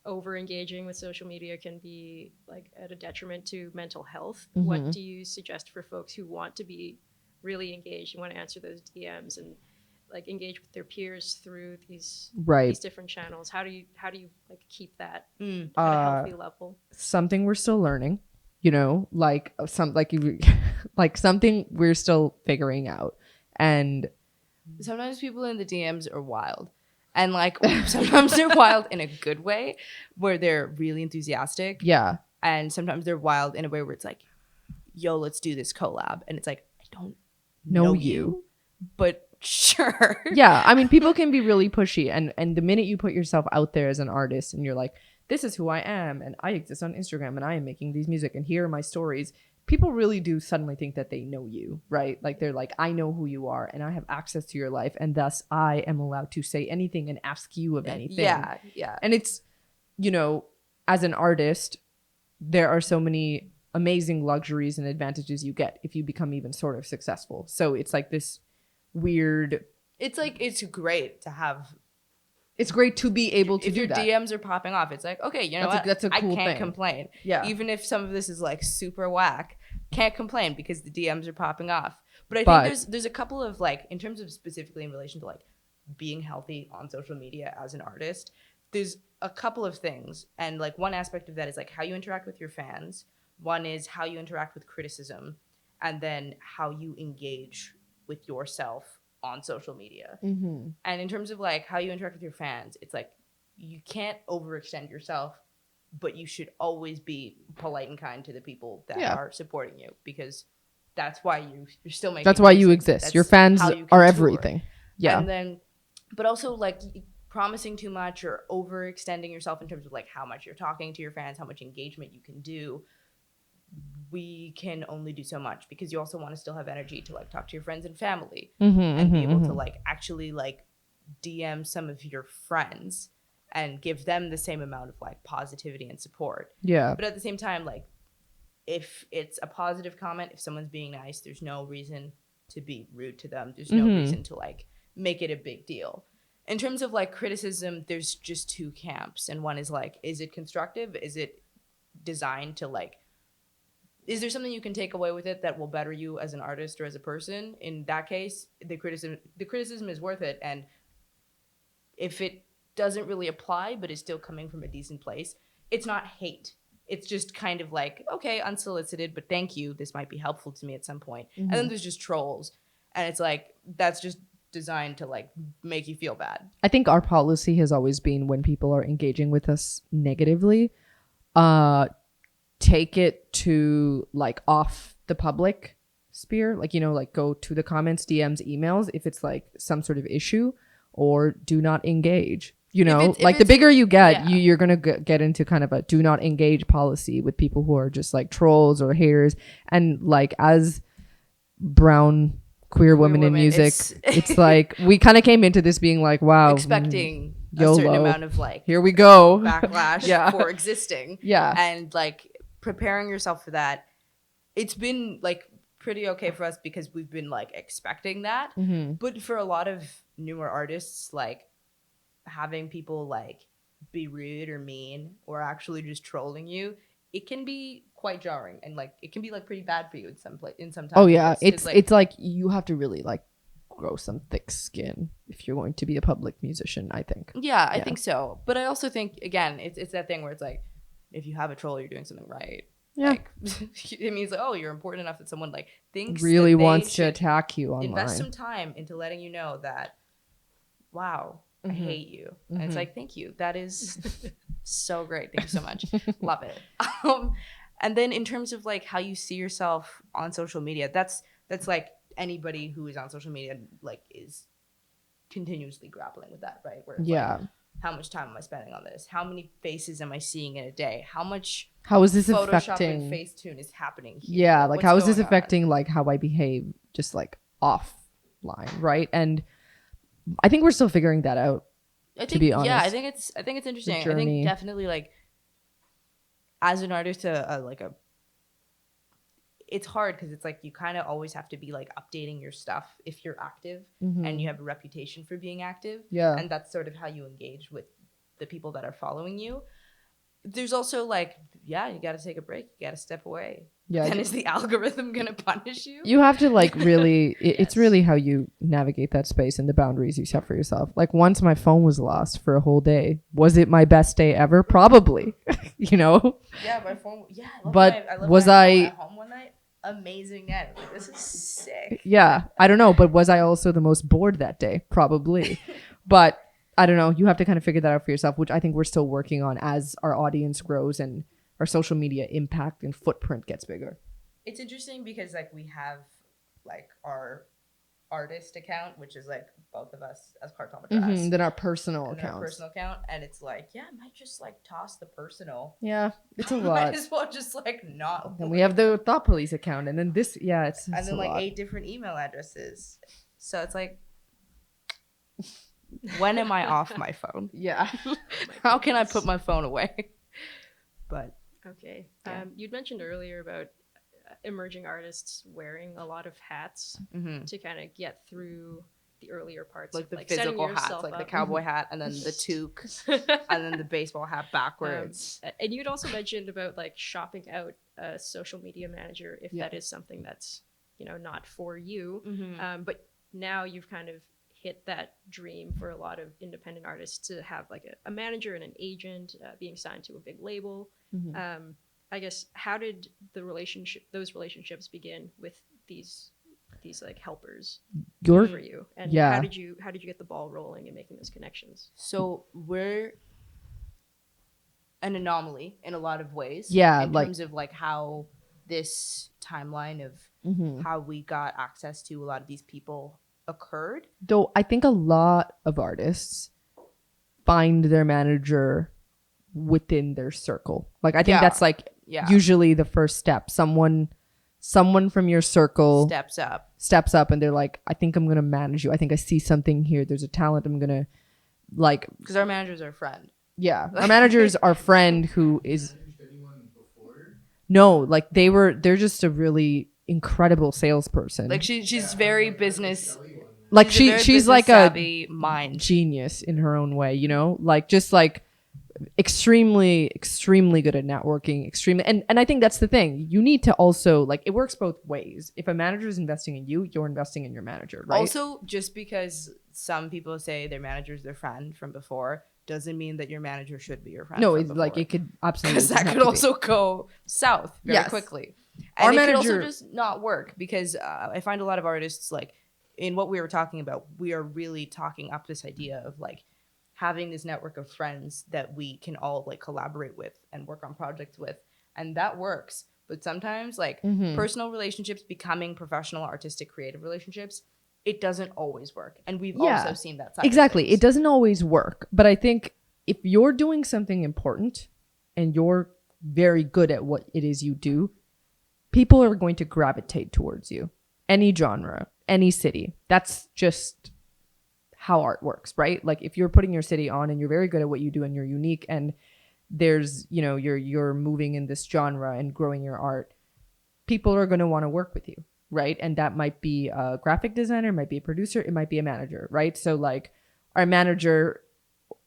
over engaging with social media can be like at a detriment to mental health. What do you suggest for folks who want to be really engaged and want to answer those DMs and like engage with their peers through these different channels? How do you like keep that at a healthy level? Something we're still learning, you know, like like something we're still figuring out. And Sometimes people in the DMs are wild. And like sometimes they're wild in a good way where they're really enthusiastic. yeah. And sometimes they're wild in a way where it's like, yo, let's do this collab. And it's like, I don't know you, but sure. Yeah. I mean, people can be really pushy. And the minute you put yourself out there as an artist and you're like, this is who I am and I exist on Instagram and I am making these music and here are my stories, people really do suddenly think that they know you, right? Like they're like, I know who you are and I have access to your life and thus I am allowed to say anything and ask you of anything. Yeah, yeah. And it's, you know, as an artist, there are so many amazing luxuries and advantages you get if you become even sort of successful. So it's like this weird It's like, it's great to have. It's great to be able to if do your that. DMs are popping off, it's like, okay, you know what? That's a cool I can't thing. complain. Yeah. Even if some of this is like super whack, can't complain because the DMs are popping off. But I But- think there's a couple of like, in terms of specifically in relation to like being healthy on social media as an artist, there's a couple of things. And like one aspect of that is like how you interact with your fans. One is how you interact with criticism, and then how you engage with yourself on social media. Mm-hmm. And in terms of like how you interact with your fans, it's like you can't overextend yourself, but you should always be polite and kind to the people that Yeah. are supporting you, because that's why you're still making That's why you music. exist. That's Your fans how you can are tour. everything. Yeah. And then, but also like promising too much or overextending yourself in terms of like how much you're talking to your fans, how much engagement you can do. We can only do so much, because you also want to still have energy to like talk to your friends and family and be able to like actually like DM some of your friends and give them the same amount of like positivity and support. Yeah. But at the same time, like if it's a positive comment, if someone's being nice, there's no reason to be rude to them. There's no reason to like make it a big deal. In terms of like criticism, there's just two camps. And one is like, is it constructive? Is it designed to like, is there something you can take away with it that will better you as an artist or as a person? In that case, the criticism is worth it. And if it doesn't really apply, but is still coming from a decent place, it's not hate. It's just kind of like, okay, unsolicited, but thank you. This might be helpful to me at some point. And then there's just trolls. And it's like, that's just designed to like make you feel bad. I think our policy has always been, when people are engaging with us negatively, take it to like off the public sphere, like, you know, like go to the comments, DMs, emails if it's like some sort of issue, or do not engage. You know, if like the it's- bigger you get, yeah. you're gonna get into kind of a do not engage policy with people who are just like trolls or haters. And like, as brown queer women in women, music, it's like we kind of came into this being like, wow, Expecting a YOLO. certain amount of like here we go. backlash Yeah. for existing. Yeah. And like preparing yourself for that. It's been like pretty okay for us because we've been like expecting that. But for a lot of newer artists, like having people like be rude or mean or actually just trolling you, it can be quite jarring, and like it can be like pretty bad for you in some times. Oh yeah, it's it's like you have to really like grow some thick skin if you're going to be a public musician, I think. Yeah, I Yeah. think so. But I also think, again, it's that thing where it's like, if you have a troll, you're doing something right. Yeah. Like, it means like, oh, you're important enough that someone like thinks Really that they wants to should attack you online. invest some time into letting you know that, wow, I hate you. And it's like, thank you. That is so great. Thank you so much. Love it. And then in terms of like how you see yourself on social media, that's like anybody who is on social media like is continuously grappling with that, right? Where it's Yeah. like, how much time am I spending on this? How many faces am I seeing in a day? How much How is this Photoshop and affecting? Facetune is happening here? Yeah, like What's how is this going on? affecting like how I behave just like offline, right? And I think we're still figuring that out. I think, to be yeah, I honest. think it's interesting. I journey. think definitely like as an artist, it's hard because it's like you kind of always have to be like updating your stuff if you're active and you have a reputation for being active. Yeah. And that's sort of how you engage with the people that are following you. There's also like, yeah, you got to take a break. You got to step away. Yeah. Then is the algorithm going to punish you? You have to like really it's Yes. really how you navigate that space and the boundaries you set for yourself. Like once my phone was lost for a whole day, was it my best day ever? Probably. You know? Yeah, my phone. Yeah, But I left was my I- phone at home one night? Amazing night. Like, this is sick. Yeah. I don't know, but was I also the most bored that day? Probably. But I don't know. You have to kind of figure that out for yourself, which I think we're still working on as our audience grows and our social media impact and footprint gets bigger. It's interesting because like we have like our artist account, which is like both of us as Cartel Madras, Then our personal and then our accounts. personal account, and it's like, yeah, I might just like toss the personal. Yeah, it's a Might lot. as well just like not. Then we have the Thought Police account, and then this, yeah, it's and then a like lot. 8 different email addresses. So it's like, when am I off my phone? Yeah. How can I put my phone away? But Okay. Yeah. You'd mentioned earlier about emerging artists wearing a lot of hats mhm. to kind of get through the earlier parts Like of the like setting physical hats, yourself like the up. cowboy hat and then the toque and then the baseball hat backwards. And you'd also mentioned about like shopping out a social media manager if Yeah. that is something that's, you know, not for you. Mhm. But now you've kind of hit that dream for a lot of independent artists to have like a manager and an agent, being signed to a big label. Mhm. I guess how did those relationships begin with these like helpers Your for you, and yeah. how did you get the ball rolling and making those connections? So we're an anomaly in a lot of ways. Yeah, In like- terms of like how this timeline of Mhm. how we got access to a lot of these people occurred. Though I think a lot of artists find their manager within their circle. Like I think Yeah. that's like Yeah. usually the first step. Someone from your circle Steps up and they're like, I think I'm gonna manage you. I think I see something here. There's a talent. I'm gonna like because our manager's our friend. yeah. Our manager's our friend who is Managed anyone before? no, like they're just a really incredible salesperson. Like she's very business. like she's a very she's like a savvy mind. genius in her own way, you know, like just like extremely good at networking, extremely and I think that's the thing. You need to also like it works both ways. If a manager is investing in you, you're investing in your manager, right? Also, just because some people say their manager's their friend from before doesn't mean that your manager should be your friend. no, from it's like before. it could absolutely because that doesn't could have to be. also go south very Yes. quickly. Our And it could also manager- just not work because I find a lot of artists like in what we were talking about, we are really talking up this idea of like having this network of friends that we can all like collaborate with and work on projects with, and that works. But sometimes like Mhm. personal relationships becoming professional, artistic, creative relationships, it doesn't always work, and we've Yeah. also seen that side. Exactly. Of It things. doesn't always work. But I think if you're doing something important and you're very good at what it is you do, people are going to gravitate towards you. Any genre, any city. That's just how art works, right? Like if you're putting your city on and you're very good at what you do and you're unique and there's, you know, you're moving in this genre and growing your art, people are going to want to work with you, right? And that might be a graphic designer, it might be a producer, it might be a manager, right? So like our manager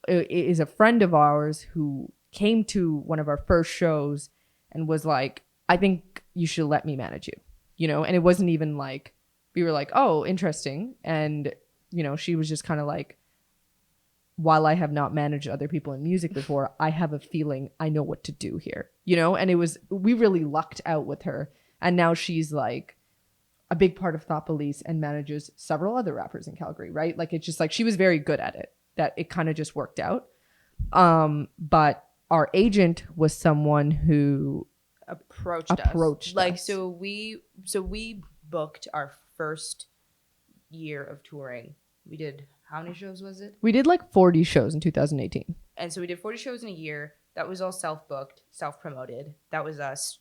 is a friend of ours who came to one of our first shows and was like, I think you should let me manage you, you know? And it wasn't even like, we were like, oh, interesting. And, you know, she was just kind of like, while I have not managed other people in music before, I have a feeling I know what to do here, you know? And we really lucked out with her. And now she's like a big part of Thought Police and manages several other rappers in Calgary, right? Like it's just like she was very good at it, that it kind of just worked out. But our agent was someone who approached like us. so we booked our first year of touring. We did how many shows was it? we did like 40 shows in 2018. And so we did 40 shows in a year. That was all self-booked, self-promoted. That was us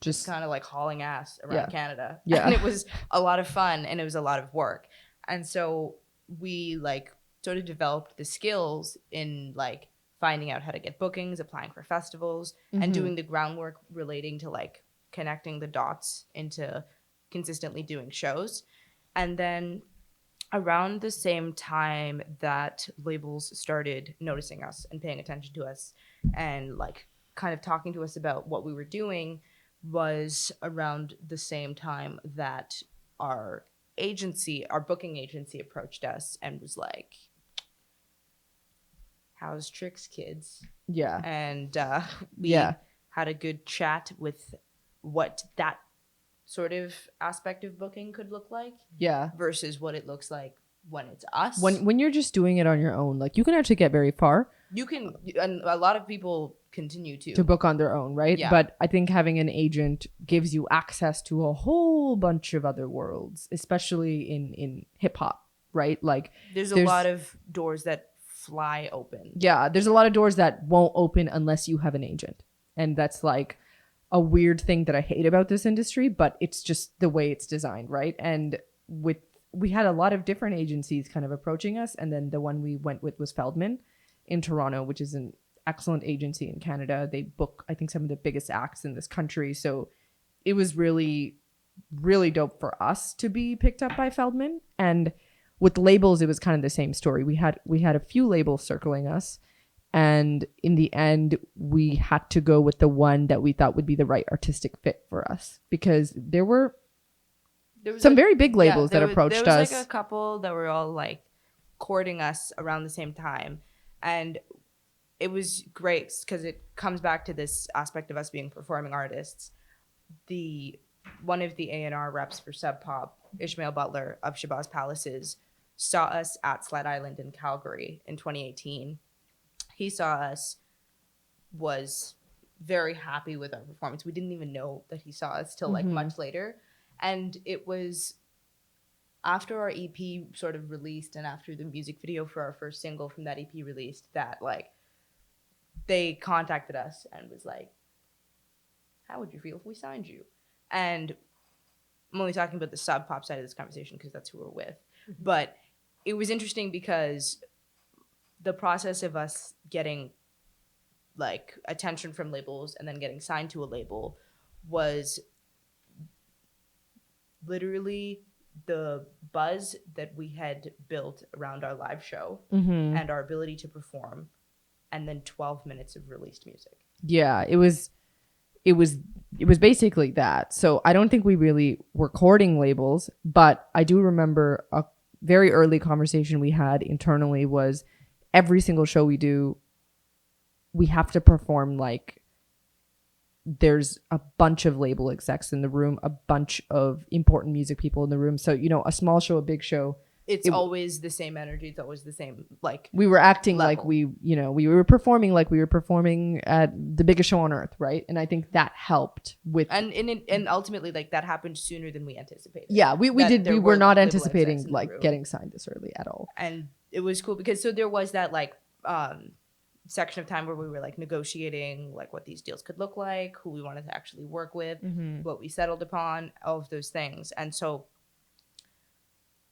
Just kind of like hauling ass around Yeah. Canada. Yeah. And it was a lot of fun and it was a lot of work. And so we like sort of developed the skills in like finding out how to get bookings, applying for festivals, Mhm. and doing the groundwork relating to like connecting the dots into consistently doing shows. And then around the same time that labels started noticing us and paying attention to us and like kind of talking to us about what we were doing was around the same time that our booking agency approached us and was like, how's tricks, kids? yeah. And we Yeah. had a good chat with what that sort of aspect of booking could look like Yeah. versus what it looks like when it's us. When you're just doing it on your own, like you can actually get very far you can, and a lot of people continue to book on their own, right? Yeah. But I think having an agent gives you access to a whole bunch of other worlds, especially in hip hop, right? Like there's a there's- lot of doors that fly open. yeah, there's a lot of doors that won't open unless you have an agent. And that's like a weird thing that I hate about this industry, but it's just the way it's designed, right? And we had a lot of different agencies kind of approaching us, and then the one we went with was Feldman in Toronto, which is an excellent agency in Canada. They book, I think, some of the biggest acts in this country. So it was really, really dope for us to be picked up by Feldman. And with labels, it was kind of the same story. We had a few labels circling us, and in the end, we had to go with the one that we thought would be the right artistic fit for us, because there were some very big labels that approached us. There was like a couple that were all like courting us around the same time, and it was great because it comes back to this aspect of us being performing artists. One of the A&R reps for SubPop, Ishmael Butler of Shabazz Palaces, saw us at Sled Island in Calgary in 2018. He saw us, was very happy with our performance. We didn't even know that he saw us till like much later. And it was after our EP sort of released and after the music video for our first single from that EP released that like they contacted us and was like, how would you feel if we signed you? And I'm only talking about the SubPop side of this conversation because that's who we're with. But it was interesting because the process of us getting like attention from labels and then getting signed to a label was literally the buzz that we had built around our live show and our ability to perform, and then 12 minutes of released music. Yeah, it was basically that. So I don't think we really were courting labels, but I do remember a very early conversation we had internally was every single show we do, we have to perform like there's a bunch of label execs in the room, a bunch of important music people in the room. So, you know, a small show, a big show. It's always the same energy. It's always the same, like, we were acting level. like we were performing like we were performing at the biggest show on earth, right? And I think that helped with and ultimately like that happened sooner than we anticipated. Yeah, we were not anticipating like room. getting signed this early at all. And it was cool because so there was that like section of time where we were like negotiating like what these deals could look like, who we wanted to actually work with, what we settled upon, all of those things. And so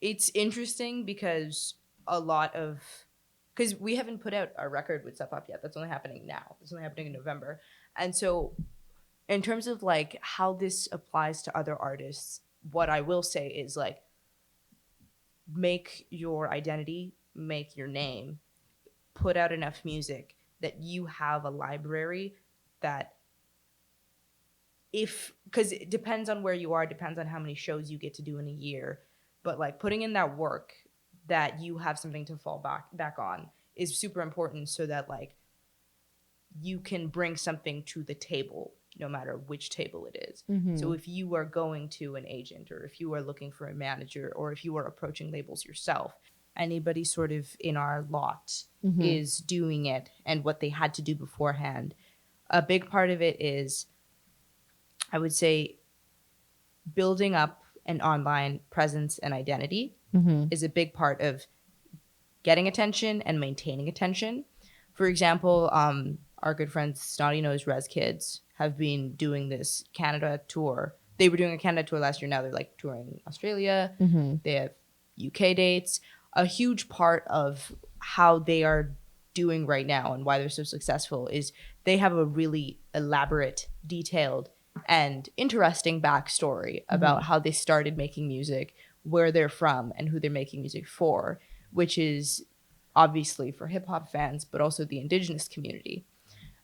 it's interesting because because we haven't put out our record with SubPop yet. That's only happening now. It's only happening in November. And so in terms of like how this applies to other artists, what I will say is like, make your identity, make your name, put out enough music that you have a library that because it depends on where you are, depends on how many shows you get to do in a year, but like putting in that work that you have something to fall back on is super important so that like you can bring something to the table no matter which table it is. So if you are going to an agent or if you are looking for a manager or if you are approaching labels yourself, anybody sort of in our lot is doing it and what they had to do beforehand. A big part of it is, I would say, building up an online presence and identity is a big part of getting attention and maintaining attention. For example, our good friends Snotty Nose Res Kids have been doing this Canada tour. They were doing a Canada tour last year. Now they're like touring Australia. They have UK dates. A huge part of how they are doing right now and why they're so successful is they have a really elaborate, detailed, and interesting backstory about how they started making music, where they're from, and who they're making music for, which is obviously for hip-hop fans, but also the Indigenous community.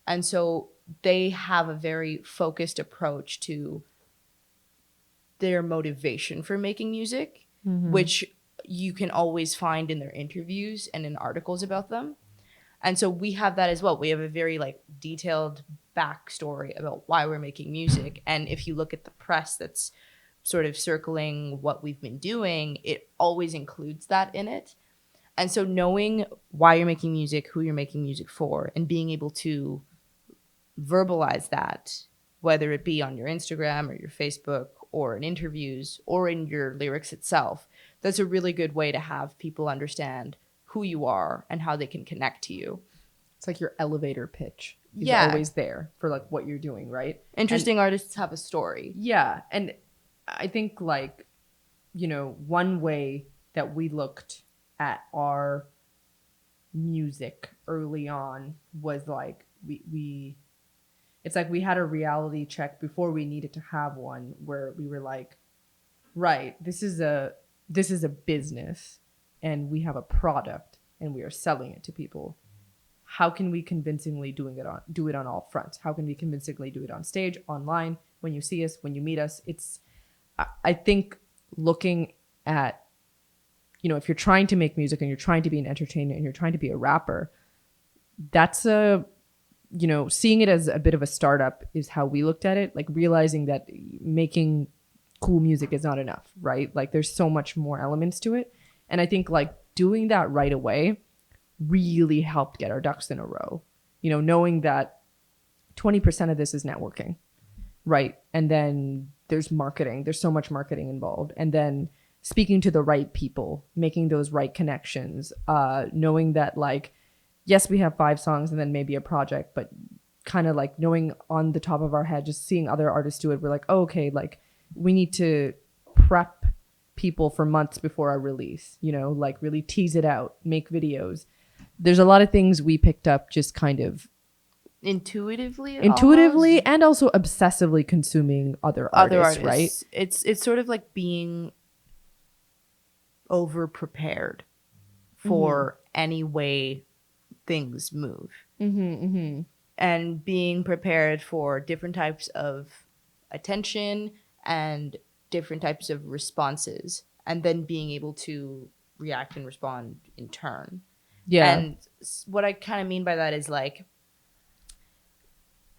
And so they have a very focused approach to their motivation for making music, which you can always find in their interviews and in articles about them. And so we have that as well. We have a very like detailed backstory about why we're making music. And if you look at the press that's sort of circling what we've been doing, it always includes that in it. And so knowing why you're making music, who you're making music for, and being able to verbalize that, whether it be on your Instagram or your Facebook or in interviews or in your lyrics itself, that's a really good way to have people understand who you are and how they can connect to you. It's like your elevator pitch is Yeah. always there for like what you're doing, right? Interesting artists have a story. Yeah. And I think like, you know, one way that we looked at our music early on was like we it's like we had a reality check before we needed to have one, where we were like, right, this is a business, and we have a product and we are selling it to people. How can we convincingly do it on all fronts? How can we convincingly do it on stage, online, when you see us, when you meet us? I think looking at, if you're trying to make music and you're trying to be an entertainer and you're trying to be a rapper, that's seeing it as a bit of a startup is how we looked at it, like realizing that making cool music is not enough, right? Like there's so much more elements to it. And I think like doing that right away really helped get our ducks in a row, knowing that 20% of this is networking, right? And then there's marketing, there's so much marketing involved. And then speaking to the right people, making those right connections, knowing that like, yes, we have 5 songs and then maybe a project, but kind of like knowing on the top of our head, just seeing other artists do it, we're like, oh, okay, like we need to prep people for months before our release, like really tease it out, make videos. There's a lot of things we picked up just kind of intuitively almost. And also obsessively consuming other artists, right? It's sort of like being over prepared for any way things move, and being prepared for different types of attention and different types of responses, and then being able to react and respond in turn. Yeah. And what I kind of mean by that is like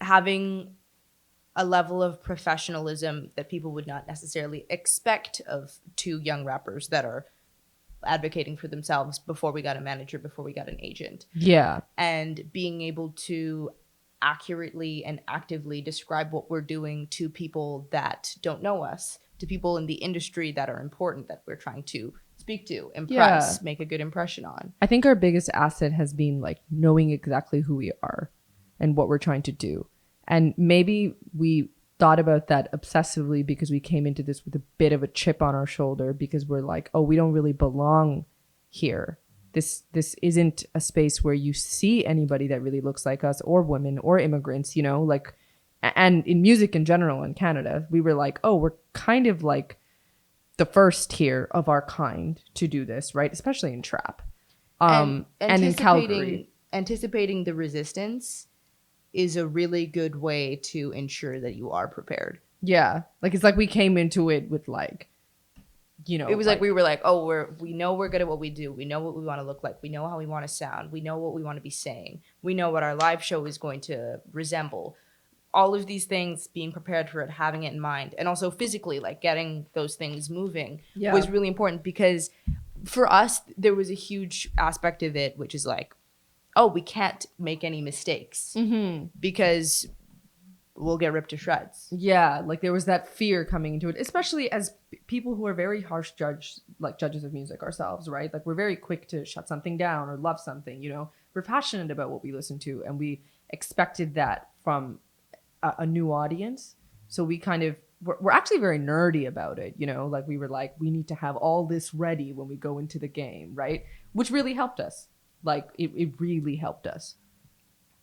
having a level of professionalism that people would not necessarily expect of 2 young rappers that are advocating for themselves before we got a manager, before we got an agent. Yeah. And being able to accurately and actively describe what we're doing to people that don't know us, to people in the industry that are important, that we're trying to speak to, impress, make a good impression on. I think our biggest asset has been like knowing exactly who we are and what we're trying to do. And maybe we thought about that obsessively because we came into this with a bit of a chip on our shoulder, because we're like, oh, we don't really belong here. This isn't a space where you see anybody that really looks like us, or women or immigrants, like, and in music in general in Canada, we were like, oh, we're kind of like the first here of our kind to do this, right? Especially in trap. And in Calgary. Anticipating the resistance is a really good way to ensure that you are prepared. Yeah. Like, it's like we came into it with like, it was like we were like, oh, we know we're good at what we do. We know what we want to look like. We know how we want to sound. We know what we want to be saying. We know what our live show is going to resemble. All of these things, being prepared for it, having it in mind, and also physically, like getting those things moving was really important, because for us, there was a huge aspect of it, which is like, oh, we can't make any mistakes because we'll get ripped to shreds. Yeah, like there was that fear coming into it, especially as people who are very harsh judges of music ourselves, right? Like we're very quick to shut something down or love something, We're passionate about what we listen to, and we expected that from a new audience. So we kind of, we're actually very nerdy about it, Like we were like, we need to have all this ready when we go into the game, right? Which really helped us. Like it really helped us.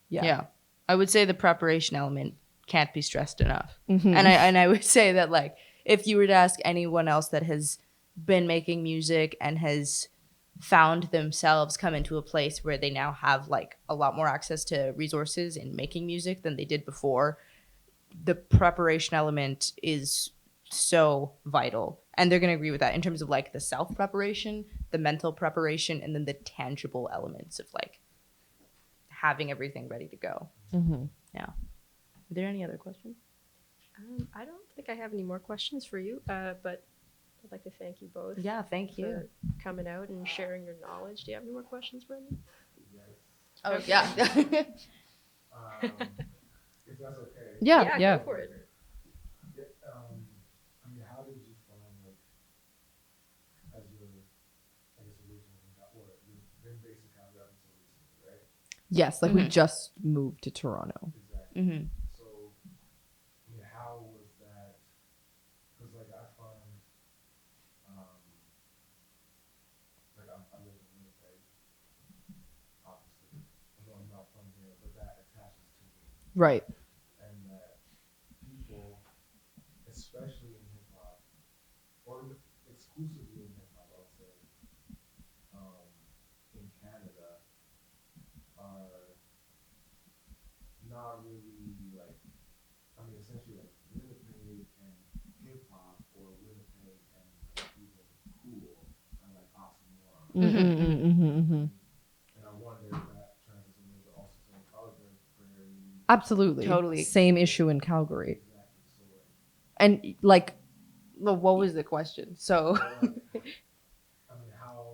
Yeah. I would say the preparation element can't be stressed enough. And I would say that like if you were to ask anyone else that has been making music and has found themselves come into a place where they now have like a lot more access to resources in making music than they did before, the preparation element is so vital. And they're going to agree with that in terms of like the self preparation, the mental preparation, and then the tangible elements of like having everything ready to go. Yeah. Are there any other questions? I don't think I have any more questions for you, but I'd like to thank you both. Yeah, thank you for coming out and sharing your knowledge. Do you have any more questions for me? Oh, Okay. yeah. If that's okay. Yeah. Go for it. I mean, how did you find, like, as your, I guess, original, or you've been based in Calgary up until recently, right? Yes, like we just moved to Toronto. Exactly. So, I mean, how was that? Because, like, I find, like, I live in Winnipeg, obviously, although I'm not from here, but that attaches to me. Right. And that people, especially in hip hop, or exclusively in hip hop, I'll say, And I wonder if that translates into also to Calgary where you Absolutely. Totally. Same issue in Calgary. exactly so And like, Well, what was the question? So like, I mean how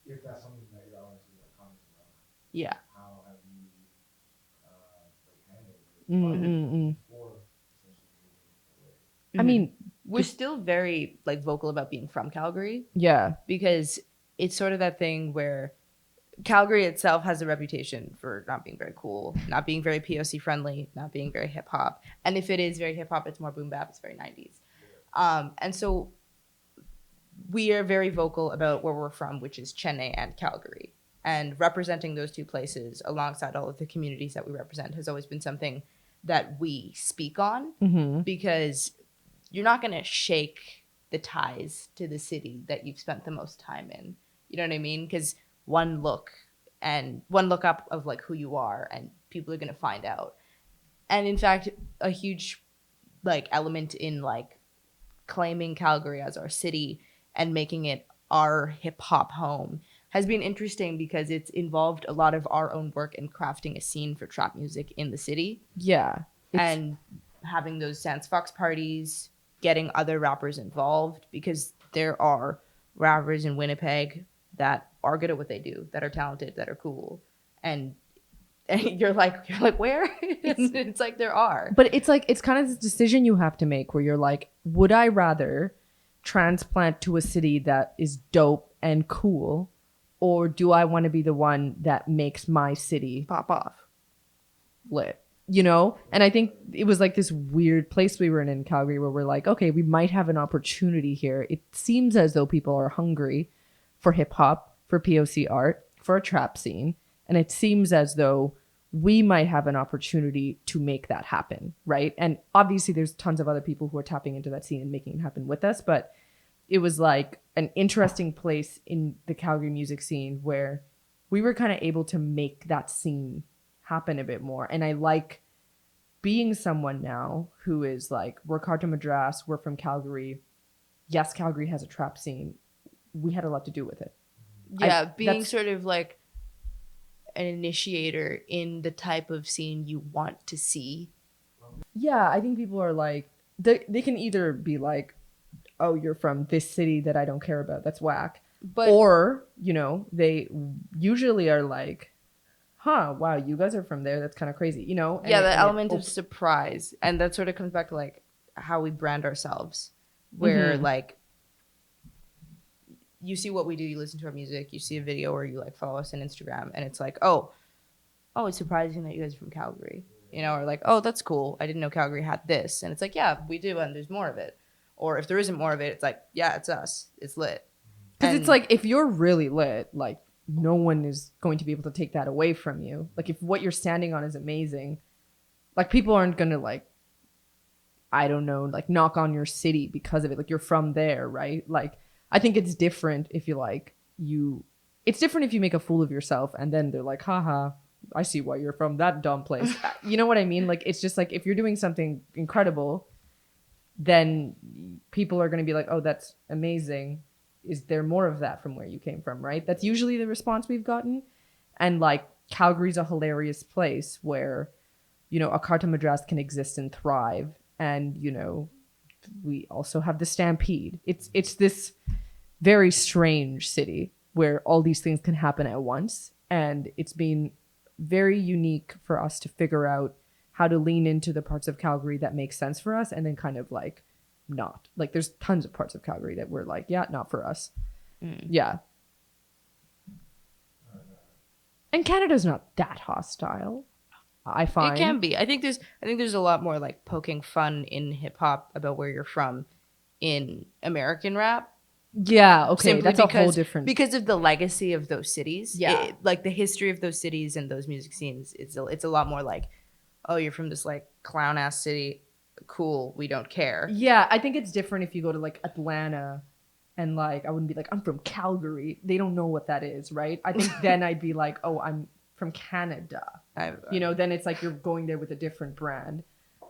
if that's something that you're obviously like commenting on, yeah. how have you like handled it for essentially moving away? I mean, We're still very like vocal about being from Calgary yeah. because it's sort of that thing where Calgary itself has a reputation for not being very cool, not being very POC friendly, not being very hip hop. And if it is very hip hop, it's more boom bap, it's very 90s. And so we are very vocal about where we're from, which is Chennai and Calgary. And representing those two places alongside all of the communities that we represent has always been something that we speak on because you're not going to shake the ties to the city that you've spent the most time in. You know what I mean? Because one look up of like who you are and people are going to find out. And in fact, a huge like element in like claiming Calgary as our city and making it our hip hop home has been interesting because it's involved a lot of our own work in crafting a scene for trap music in the city Yeah. and having those Sans Fox parties, getting other rappers involved because there are rappers in Winnipeg that are good at what they do, that are talented, that are cool. And you're like where? It's like there are. But it's like, it's kind of this decision you have to make where you're like, would I rather transplant to a city that is dope and cool, or do I want to be the one that makes my city Pop off. lit? You know? And I think it was like this weird place we were in Calgary where we're like, okay, we might have an opportunity here. It seems as though people are hungry for hip hop, for POC art, for a trap scene. And it seems as though we might have an opportunity to make that happen, right? And obviously there's tons of other people who are tapping into that scene and making it happen with us, but it was like an interesting place in the Calgary music scene where we were kind of able to make that scene happen a bit more. And I like being someone now who is like, we're Cartel Madras, we're from Calgary. Yes, Calgary has a trap scene. We had a lot to do with it. Yeah, being that's- sort of like an initiator in the type of scene you want to see. Yeah, I think people are like, they can either be like, oh, you're from this city that I don't care about, that's whack. But Or, you know, they usually are like, huh, wow, you guys are from there, that's kind of crazy, you know? yeah, the and element of surprise. And that sort of comes back to like how we brand ourselves. Where like you see what we do, you listen to our music, you see a video or you like follow us on Instagram and it's like, oh, it's surprising that you guys are from Calgary. You know, or like, oh, that's cool. I didn't know Calgary had this. And it's like, yeah, we do, and there's more of it. Or if there isn't more of it, it's like, yeah, it's us. It's lit. Because it's like, if you're really lit, like, no one is going to be able to take that away from you. Like, if what you're standing on is amazing, like, people aren't going to, like, I don't know, like, knock on your city because of it. Like, you're from there, right? Like, I think it's different if you, like, it's different if you make a fool of yourself and then they're like, haha, I see why you're from that dumb place. You know what I mean? Like, it's just like, if you're doing something incredible, then people are going to be like, oh, that's amazing. Is there more of that from where you came from, right? That's usually the response we've gotten. And like, Calgary's a hilarious place where, you know, a Cartel Madras can exist and thrive. And, you know, we also have the Stampede. It's this very strange city where all these things can happen at once. And it's been very unique for us to figure out how to lean into the parts of Calgary that make sense for us and then kind of like not. Like, there's tons of parts of Calgary that we're like, yeah, not for us. Yeah. And Canada's not that hostile, I find. It can be. I think there's a lot more like poking fun in hip hop about where you're from in American rap. Yeah, okay, Simply that's a whole different... because of the legacy of those cities. Yeah. Like the history of those cities and those music scenes, it's a lot more like, oh, you're from this like clown ass city, cool, we don't care. Yeah, I think it's different if you go to like Atlanta and like I wouldn't be like, I'm from Calgary. They don't know what that is, right? I think then I'd be like, oh, I'm from Canada. You know, then it's like you're going there with a different brand.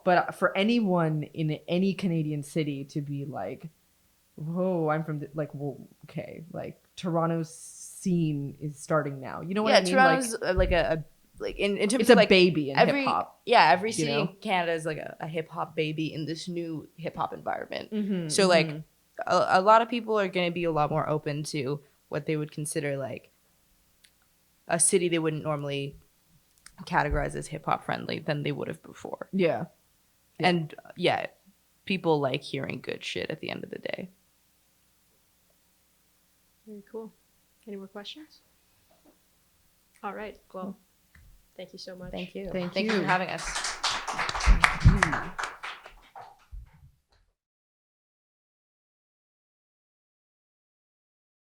But for anyone in any Canadian city to be like, whoa, I'm from okay, like Toronto's scene is starting now. You know what Yeah, I mean? Toronto's like a like in terms It's of a like baby in every hip hop. every you city know? in Canada is like a hip hop baby in this new hip hop environment. Mm-hmm, So like a lot of people are going to be a lot more open to what they would consider like a city they wouldn't normally categorize as hip hop friendly than they would have before. Yeah. Yeah. And people like hearing good shit at the end of the day. Very cool. Any more questions? All right. Well, thank you so much. Thank you. Thank Thank you you. for having us.